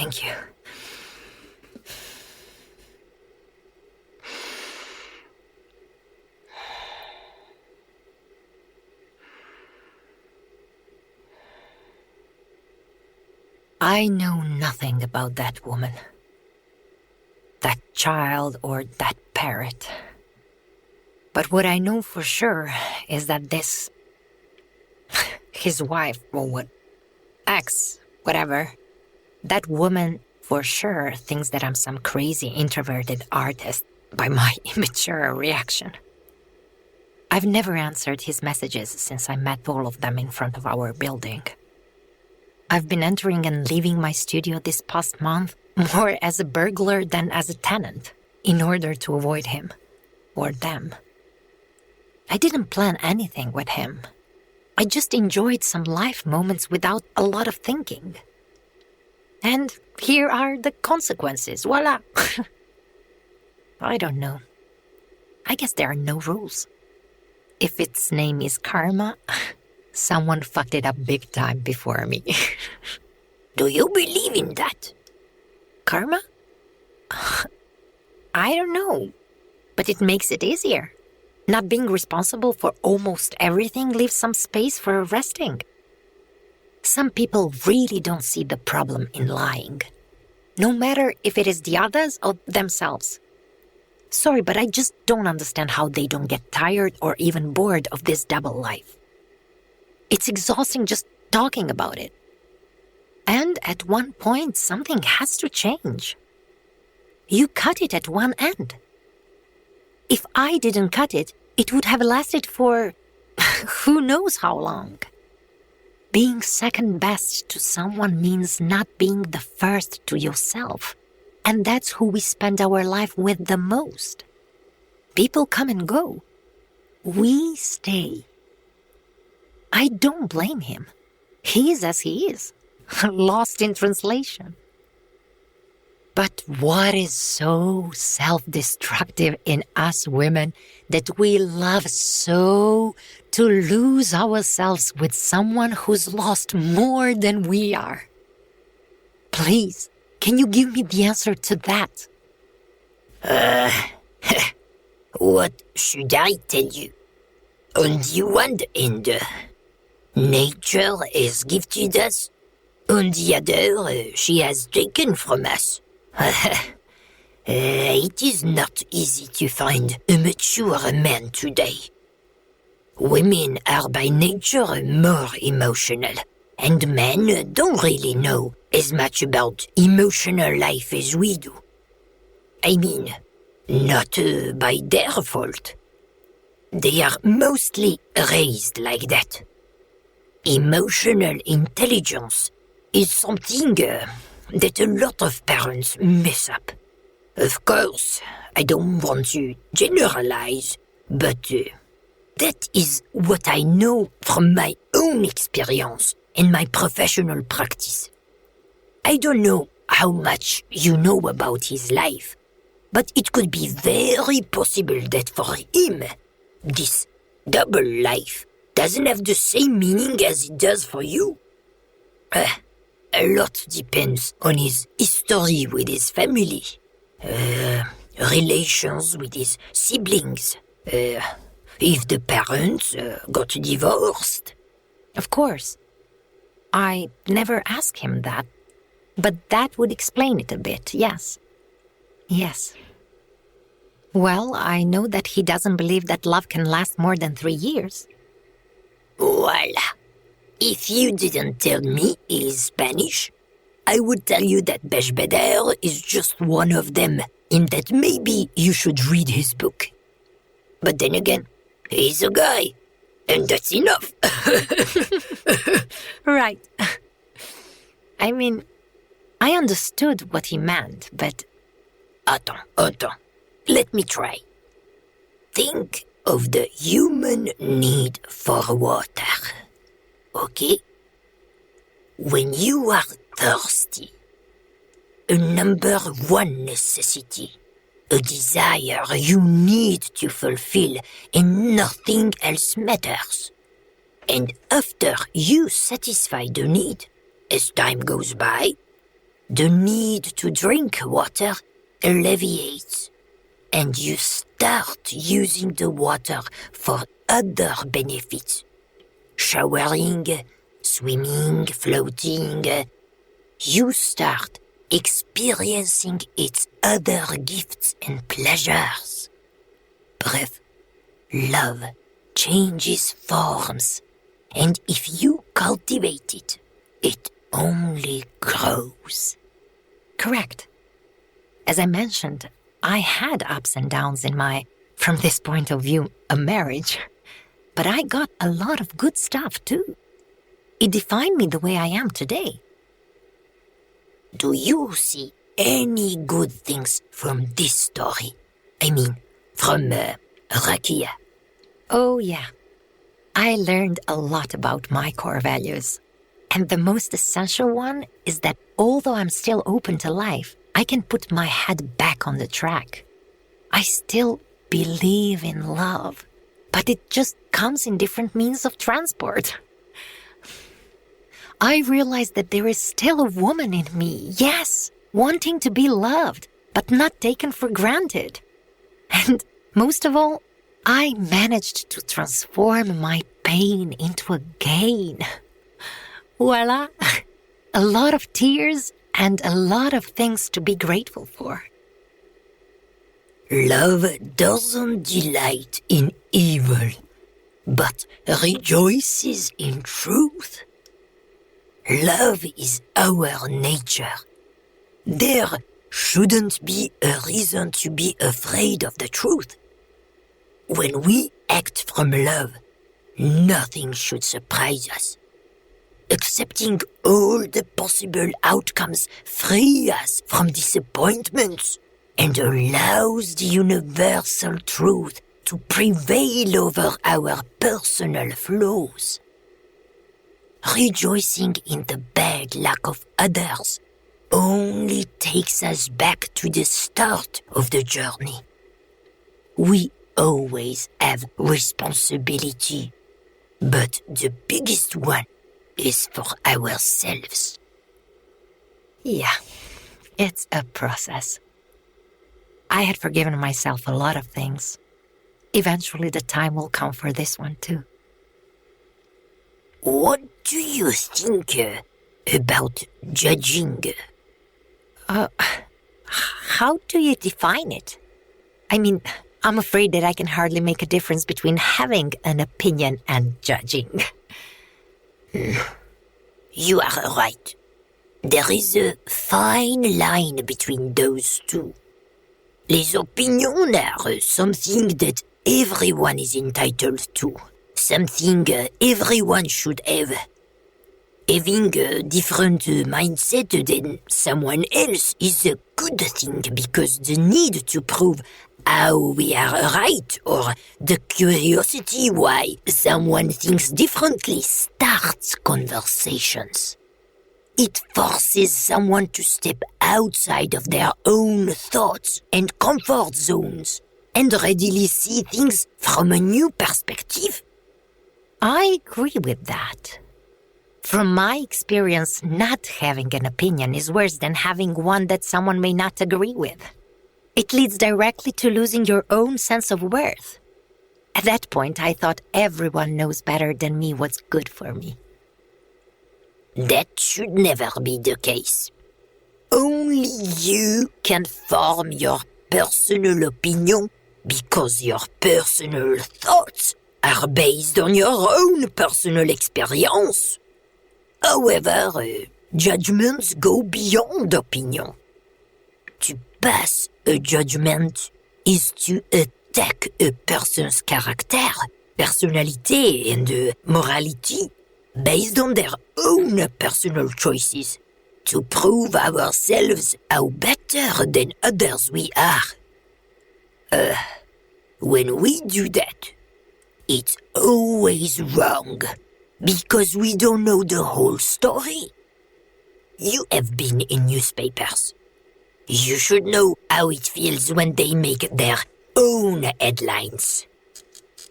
Speaker 1: Thank you. I know nothing about that woman, that child, or that parrot. But what I know for sure is that this, his wife, or what, ex, whatever, that woman for sure thinks that I'm some crazy introverted artist by my immature reaction. I've never answered his messages since I met all of them in front of our building. I've been entering and leaving my studio this past month more as a burglar than as a tenant, in order to avoid him, or them. I didn't plan anything with him. I just enjoyed some life moments without a lot of thinking. And here are the consequences, voila! I don't know. I guess there are no rules. If its name is karma, someone fucked it up big time before me.
Speaker 2: Do you believe in that?
Speaker 1: Karma? I don't know, but it makes it easier. Not being responsible for almost everything leaves some space for resting. Some people really don't see the problem in lying, no matter if it is the others or themselves. Sorry, but I just don't understand how they don't get tired or even bored of this double life. It's exhausting just talking about it. And at one point, something has to change. You cut it at one end. If I didn't cut it, it would have lasted for who knows how long. Being second best to someone means not being the first to yourself. And that's who we spend our life with the most. People come and go. We stay. I don't blame him. He is as he is, lost in translation. But what is so self-destructive in us women that we love so to lose ourselves with someone who's lost more than we are? Please, can you give me the answer to that?
Speaker 2: What should I tell you? On the one hand, nature has gifted us. On the other, she has taken from us. It is not easy to find a mature man today. Women are by nature more emotional, and men don't really know as much about emotional life as we do. I mean, not by their fault. They are mostly raised like that. Emotional intelligence is something that a lot of parents mess up. Of course, I don't want to generalize, but that is what I know from my own experience and my professional practice. I don't know how much you know about his life, but it could be very possible that for him, this double life doesn't have the same meaning as it does for you. A lot depends on his history with his family, relations with his siblings, if the parents got divorced.
Speaker 1: Of course. I never asked him that, but that would explain it a bit, yes. Yes. Well, I know that he doesn't believe that love can last more than 3 years.
Speaker 2: Voila. If you didn't tell me he's Spanish, I would tell you that Beshbeder is just one of them, and that maybe you should read his book. But then again, he's a guy, and that's enough.
Speaker 1: Right. I mean, I understood what he meant, but...
Speaker 2: Attends. Let me try. Think of the human need for water. Okay? When you are thirsty, a number one necessity, a desire you need to fulfill, and nothing else matters. And after you satisfy the need, as time goes by, the need to drink water alleviates, and you start using the water for other benefits. Showering, swimming, floating. You start experiencing its other gifts and pleasures. Bref, love changes forms, and if you cultivate it, it only grows.
Speaker 1: Correct. As I mentioned, I had ups and downs in my, from this point of view, a marriage. But I got a lot of good stuff too. It defined me the way I am today.
Speaker 2: Do you see any good things from this story? I mean, from Rakia?
Speaker 1: Oh yeah. I learned a lot about my core values. And the most essential one is that although I'm still open to life, I can put my head back on the track. I still believe in love, but it just comes in different means of transport. I realized that there is still a woman in me, yes, wanting to be loved, but not taken for granted. And most of all, I managed to transform my pain into a gain. Voila! A lot of tears and a lot of things to be grateful for.
Speaker 2: Love doesn't delight in evil, but rejoices in truth. Love is our nature. There shouldn't be a reason to be afraid of the truth. When we act from love, nothing should surprise us. Accepting all the possible outcomes frees us from disappointments and allows the universal truth to prevail over our personal flaws. Rejoicing in the bad luck of others only takes us back to the start of the journey. We always have responsibility, but the biggest one is for ourselves.
Speaker 1: Yeah, it's a process. I had forgiven myself a lot of things. Eventually the time will come for this one too.
Speaker 2: What do you think about judging?
Speaker 1: How do you define it? I mean, I'm afraid that I can hardly make a difference between having an opinion and judging.
Speaker 2: You are right. There is a fine line between those two. Les opinions are something that everyone is entitled to, something everyone should have. Having a different mindset than someone else is a good thing because the need to prove how we are right or the curiosity why someone thinks differently starts conversations. It forces someone to step outside of their own thoughts and comfort zones and readily see things from a new perspective.
Speaker 1: I agree with that. From my experience, not having an opinion is worse than having one that someone may not agree with. It leads directly to losing your own sense of worth. At that point, I thought everyone knows better than me what's good for me.
Speaker 2: That should never be the case. Only you can form your personal opinion because your personal thoughts are based on your own personal experience. However, judgments go beyond opinion. To pass a judgment is to attack a person's character, personality, and morality based on their own personal choices to prove ourselves how better than others we are. When we do that, it's always wrong because we don't know the whole story. You have been in newspapers. You should know how it feels when they make their own headlines.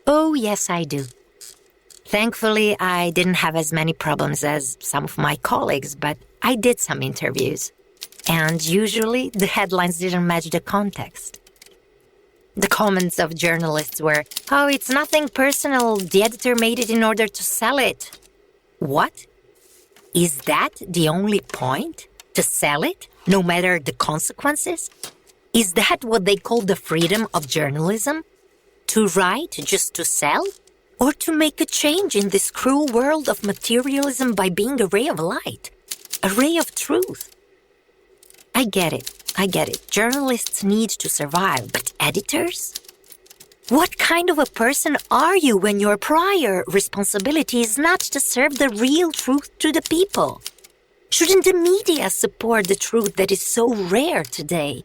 Speaker 1: Oh, yes, I do. Thankfully, I didn't have as many problems as some of my colleagues, but I did some interviews. And usually, the headlines didn't match the context. The comments of journalists were, "Oh, it's nothing personal. The editor made it in order to sell it." What? Is that the only point? To sell it, no matter the consequences? Is that what they call the freedom of journalism? To write just to sell? Or to make a change in this cruel world of materialism by being a ray of light? A ray of truth? I get it. Journalists need to survive, but editors? What kind of a person are you when your prior responsibility is not to serve the real truth to the people? Shouldn't the media support the truth that is so rare today?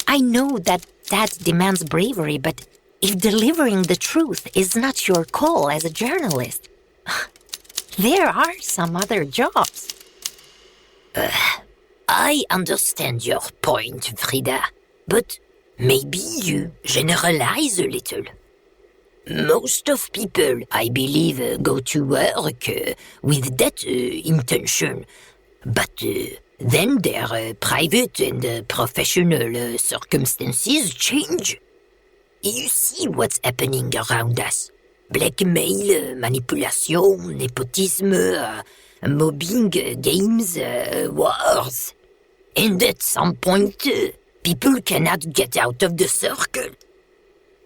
Speaker 1: I know that demands bravery, but if delivering the truth is not your call as a journalist, there are some other jobs.
Speaker 2: I understand your point, Freeda, but maybe you generalize a little. Most of people, I believe, go to work with that intention, but then their private and professional circumstances change. You see what's happening around us. Blackmail, manipulation, nepotism, mobbing, games, wars. And at some point, people cannot get out of the circle.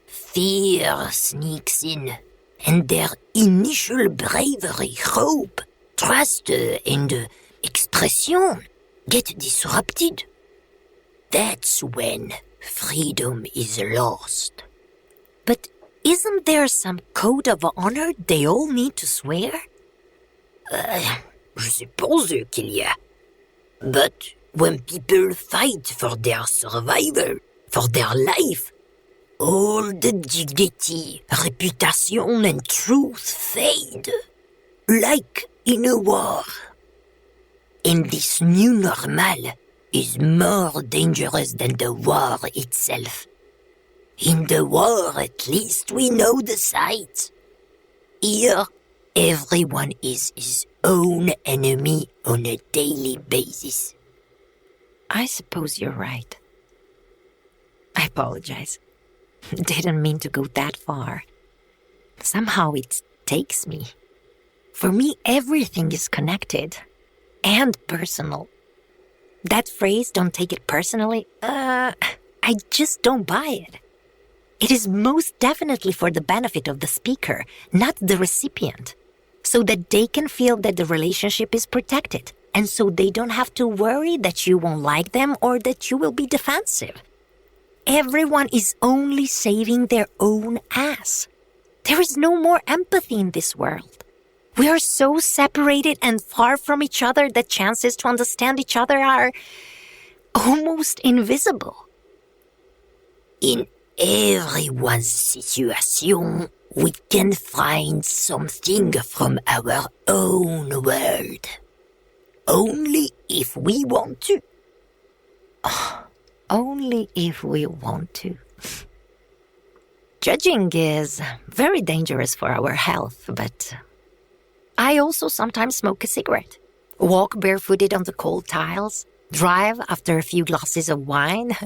Speaker 2: Fear sneaks in, and their initial bravery, hope, trust, and expression get disrupted. That's when freedom is lost.
Speaker 1: But isn't there some code of honor they all need to swear?
Speaker 2: Je suppose qu'il y a. But when people fight for their survival, for their life, all the dignity, reputation, and truth fade, like in a war. And this new normal is more dangerous than the war itself. In the war, at least we know the sides. Here, everyone is his own enemy on a daily basis.
Speaker 1: I suppose you're right. I apologize. Didn't mean to go that far. Somehow it takes me. For me, everything is connected and personal. That phrase, "don't take it personally," I just don't buy it. It is most definitely for the benefit of the speaker, not the recipient, so that they can feel that the relationship is protected, and so they don't have to worry that you won't like them or that you will be defensive. Everyone is only saving their own ass. There is no more empathy in this world. We are so separated and far from each other that chances to understand each other are almost invisible.
Speaker 2: In everyone's situation, we can find something from our own world. Only if we want to.
Speaker 1: Only if we want to. Judging is very dangerous for our health, but I also sometimes smoke a cigarette, walk barefooted on the cold tiles, drive after a few glasses of wine.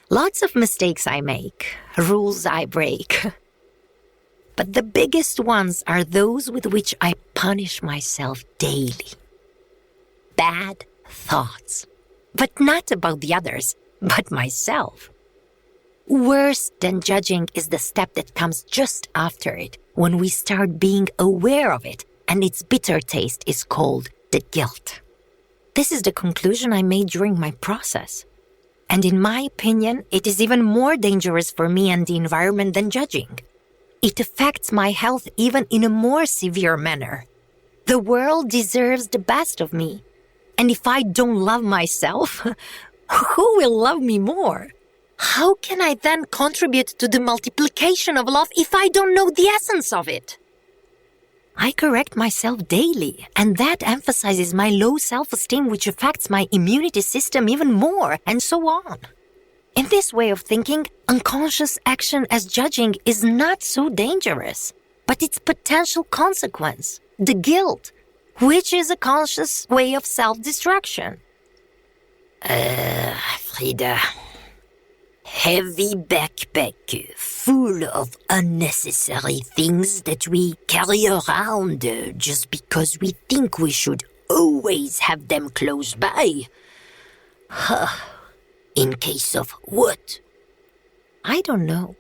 Speaker 1: Lots of mistakes I make, rules I break. But the biggest ones are those with which I punish myself daily. Bad thoughts, but not about the others, but myself. Worse than judging is the step that comes just after it, when we start being aware of it, and its bitter taste is called the guilt. This is the conclusion I made during my process. And in my opinion, it is even more dangerous for me and the environment than judging. It affects my health even in a more severe manner. The world deserves the best of me. And if I don't love myself, who will love me more? How can I then contribute to the multiplication of love if I don't know the essence of it? I correct myself daily, and that emphasizes my low self-esteem, which affects my immunity system even more, and so on. In this way of thinking, unconscious action as judging is not so dangerous, but its potential consequence, the guilt, which is a conscious way of self-destruction.
Speaker 2: Freeda. Heavy backpack full of unnecessary things that we carry around just because we think we should always have them close by. In case of what?
Speaker 1: I don't know.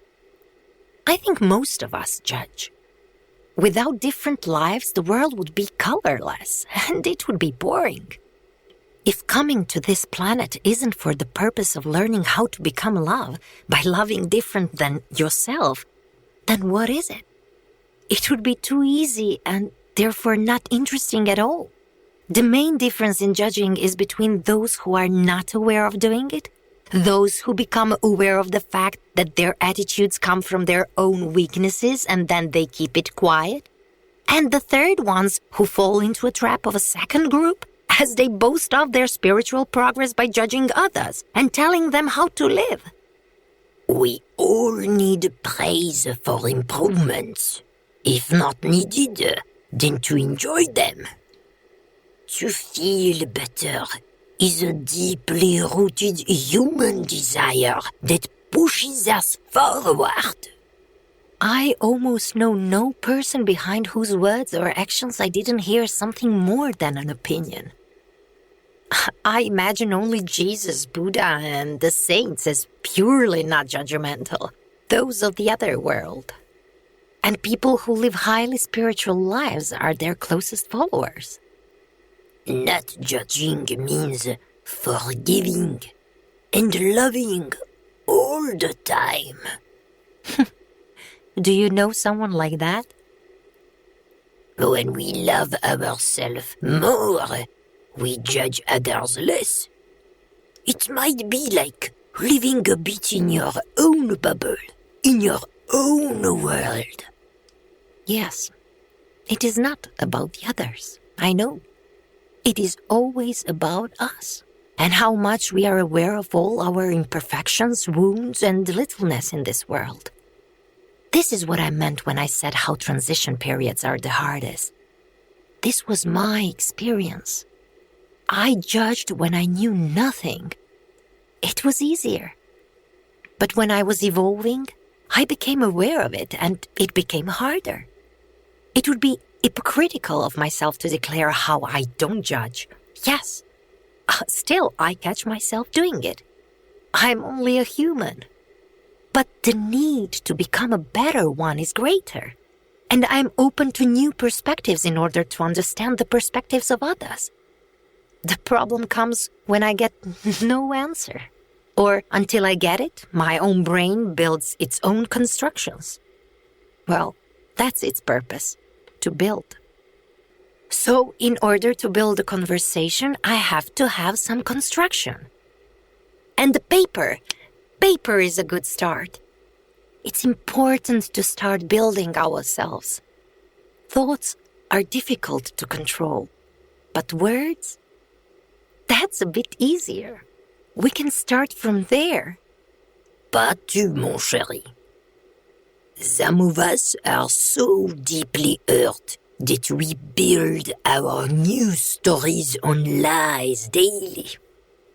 Speaker 1: I think most of us judge. Without different lives, the world would be colorless, and it would be boring. If coming to this planet isn't for the purpose of learning how to become love by loving different than yourself, then what is it? It would be too easy and therefore not interesting at all. The main difference in judging is between those who are not aware of doing it, those who become aware of the fact that their attitudes come from their own weaknesses and then they keep it quiet, and the third ones who fall into a trap of a second group as they boast of their spiritual progress by judging others and telling them how to live.
Speaker 2: We all need praise for improvements. If not needed, then to enjoy them. To feel better is a deeply rooted human desire that pushes us forward.
Speaker 1: I almost know no person behind whose words or actions I didn't hear something more than an opinion. I imagine only Jesus, Buddha, and the saints as purely not judgmental, those of the other world. And people who live highly spiritual lives are their closest followers.
Speaker 2: Not judging means forgiving and loving all the time.
Speaker 1: Do you know someone like that?
Speaker 2: When we love ourselves more, we judge others less. It might be like living a bit in your own bubble, in your own world.
Speaker 1: Yes, it is not about the others, I know. It is always about us, and how much we are aware of all our imperfections, wounds, and littleness in this world. This is what I meant when I said how transition periods are the hardest. This was my experience. I judged when I knew nothing. It was easier. But when I was evolving, I became aware of it, and it became harder. It would be hypocritical of myself to declare how I don't judge. Yes, still I catch myself doing it. I'm only a human. But the need to become a better one is greater. And I'm open to new perspectives in order to understand the perspectives of others. The problem comes when I get no answer. Or until I get it, my own brain builds its own constructions. Well, that's its purpose, to build. So, in order to build a conversation, I have to have some construction. And the paper is a good start. It's important to start building ourselves. Thoughts are difficult to control, but words? That's a bit easier. We can start from there.
Speaker 2: Pas tu, mon chéri. Some of us are so deeply hurt that we build our new stories on lies daily,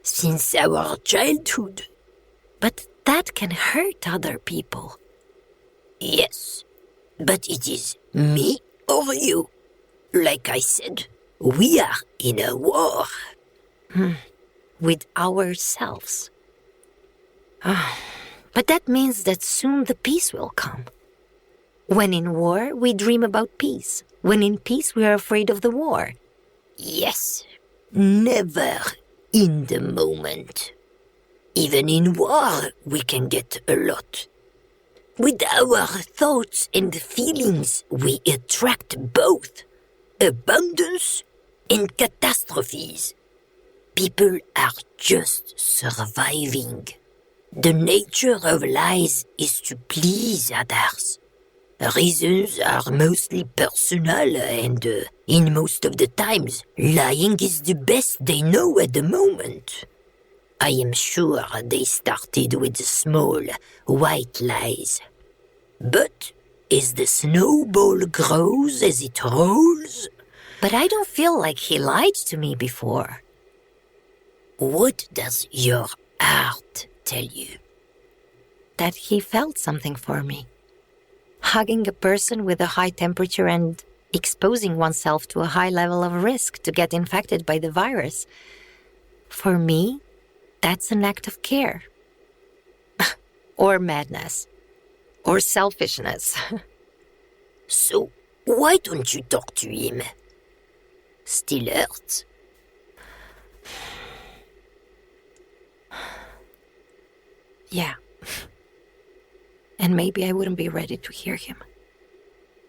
Speaker 2: since our childhood.
Speaker 1: But that can hurt other people.
Speaker 2: Yes, but it is me or you. Like I said, we are in a war.
Speaker 1: With ourselves. But that means that soon the peace will come. When in war, we dream about peace. When in peace, we are afraid of the war.
Speaker 2: Yes, never in the moment. Even in war, we can get a lot. With our thoughts and feelings, we attract both abundance and catastrophes. People are just surviving. The nature of lies is to please others. Reasons are mostly personal and, in most of the times, lying is the best they know at the moment. I am sure they started with small, white lies. But as the snowball grows as it rolls...
Speaker 1: But I don't feel like he lied to me before.
Speaker 2: What does your heart tell you?
Speaker 1: That he felt something for me. Hugging a person with a high temperature and exposing oneself to a high level of risk to get infected by the virus. For me, that's an act of care. Or madness. Or selfishness.
Speaker 2: So, why don't you talk to him? Still hurts?
Speaker 1: Yeah. And maybe I wouldn't be ready to hear him.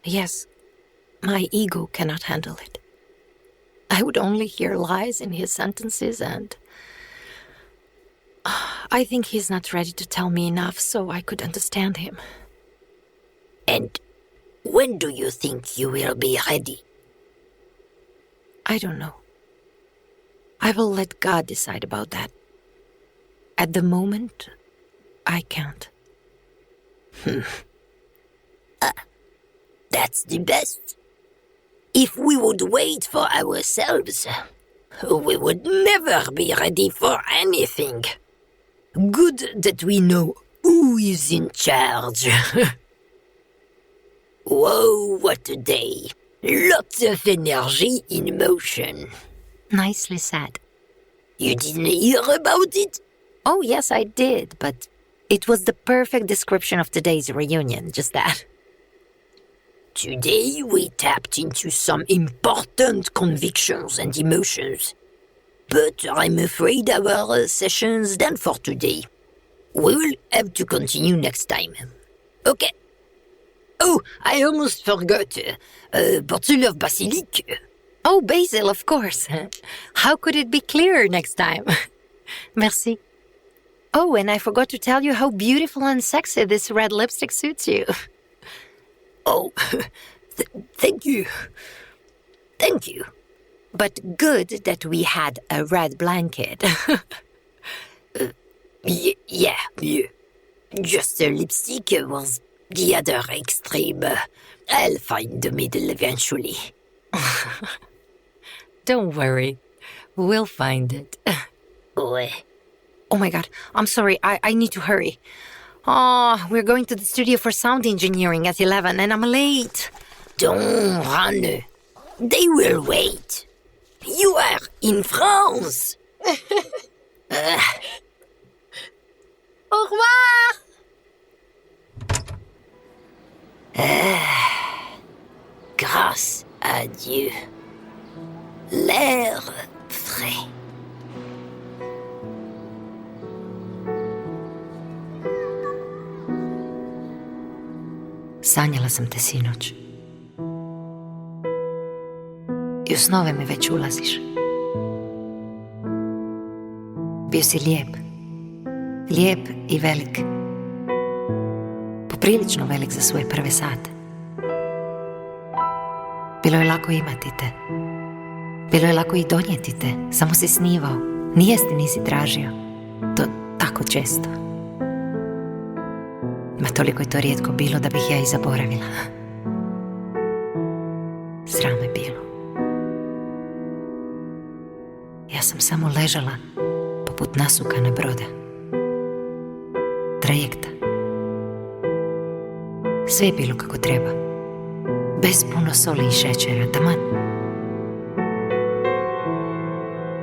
Speaker 1: Yes, my ego cannot handle it. I would only hear lies in his sentences, and I think he's not ready to tell me enough so I could understand him.
Speaker 2: And when do you think you will be ready?
Speaker 1: I don't know. I will let God decide about that. At the moment, I can't.
Speaker 2: That's the best. If we would wait for ourselves, we would never be ready for anything. Good that we know who is in charge. Whoa, what a day. Lots of energy in motion.
Speaker 1: Nicely said.
Speaker 2: You didn't hear about it?
Speaker 1: Oh, yes, I did, but it was the perfect description of today's reunion, just that.
Speaker 2: Today we tapped into some important convictions and emotions. But I'm afraid our session's done for today. We'll have to continue next time. Okay. Oh, I almost forgot. Bottle of basilic.
Speaker 1: Oh, basil, of course. How could it be clearer next time? Merci. Oh, and I forgot to tell you how beautiful and sexy this red lipstick suits you.
Speaker 2: Oh, thank you. Thank you.
Speaker 1: But good that we had a red blanket.
Speaker 2: Yeah. Just the lipstick was the other extreme. I'll find the middle eventually.
Speaker 1: Don't worry. We'll find it. Oh my God, I'm sorry. I need to hurry. Oh, we're going to the studio for sound engineering at 11 and I'm late.
Speaker 2: Don't run. They will wait. You are in France.
Speaker 1: Au revoir!
Speaker 2: Grâce à Dieu. L'air frais.
Speaker 1: Sanjala sam te sinoć. I u snove mi već ulaziš. Bio si lijep. Lijep i velik. Poprilično velik za svoje prve sate. Bilo je lako imati te. Bilo je lako i donijeti te. Samo si snivao. Ni jesti nisi tražio. To tako često. Ma toliko je to rijetko bilo da bih ja i zaboravila. Sram me bilo. Ja sam samo ležala poput nasukana broda. Trajekta. Sve je bilo kako treba. Bez puno soli i šećera, taman.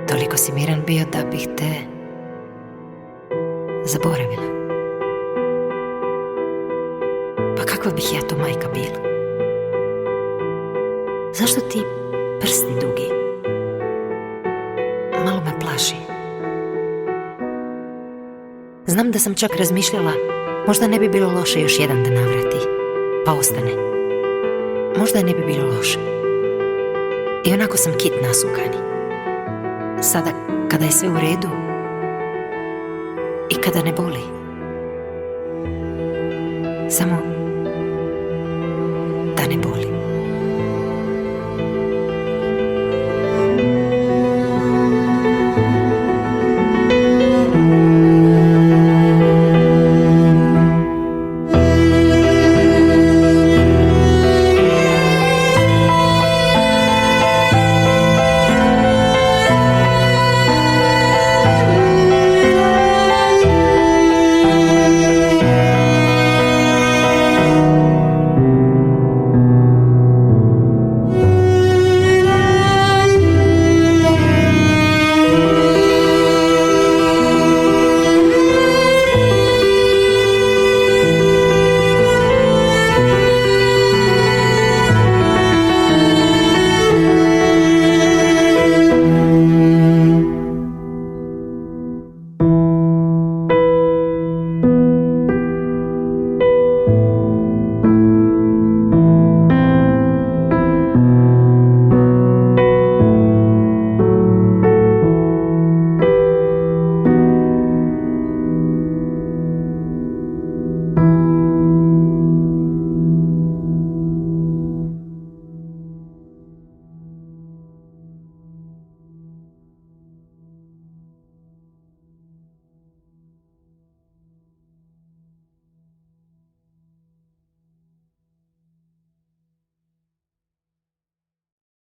Speaker 1: Toliko si miran bio da bih te zaboravila. Pa kakva bih ja to majka bila? Zašto ti prsti dugi? Malo me plaši. Znam da sam čak razmišljala, možda ne bi bilo loše još jedan da navrati, pa ostane. Možda ne bi bilo loše. I onako sam kit nasukani. Sada, kada je sve u redu i kada ne boli. Samo da ne boli.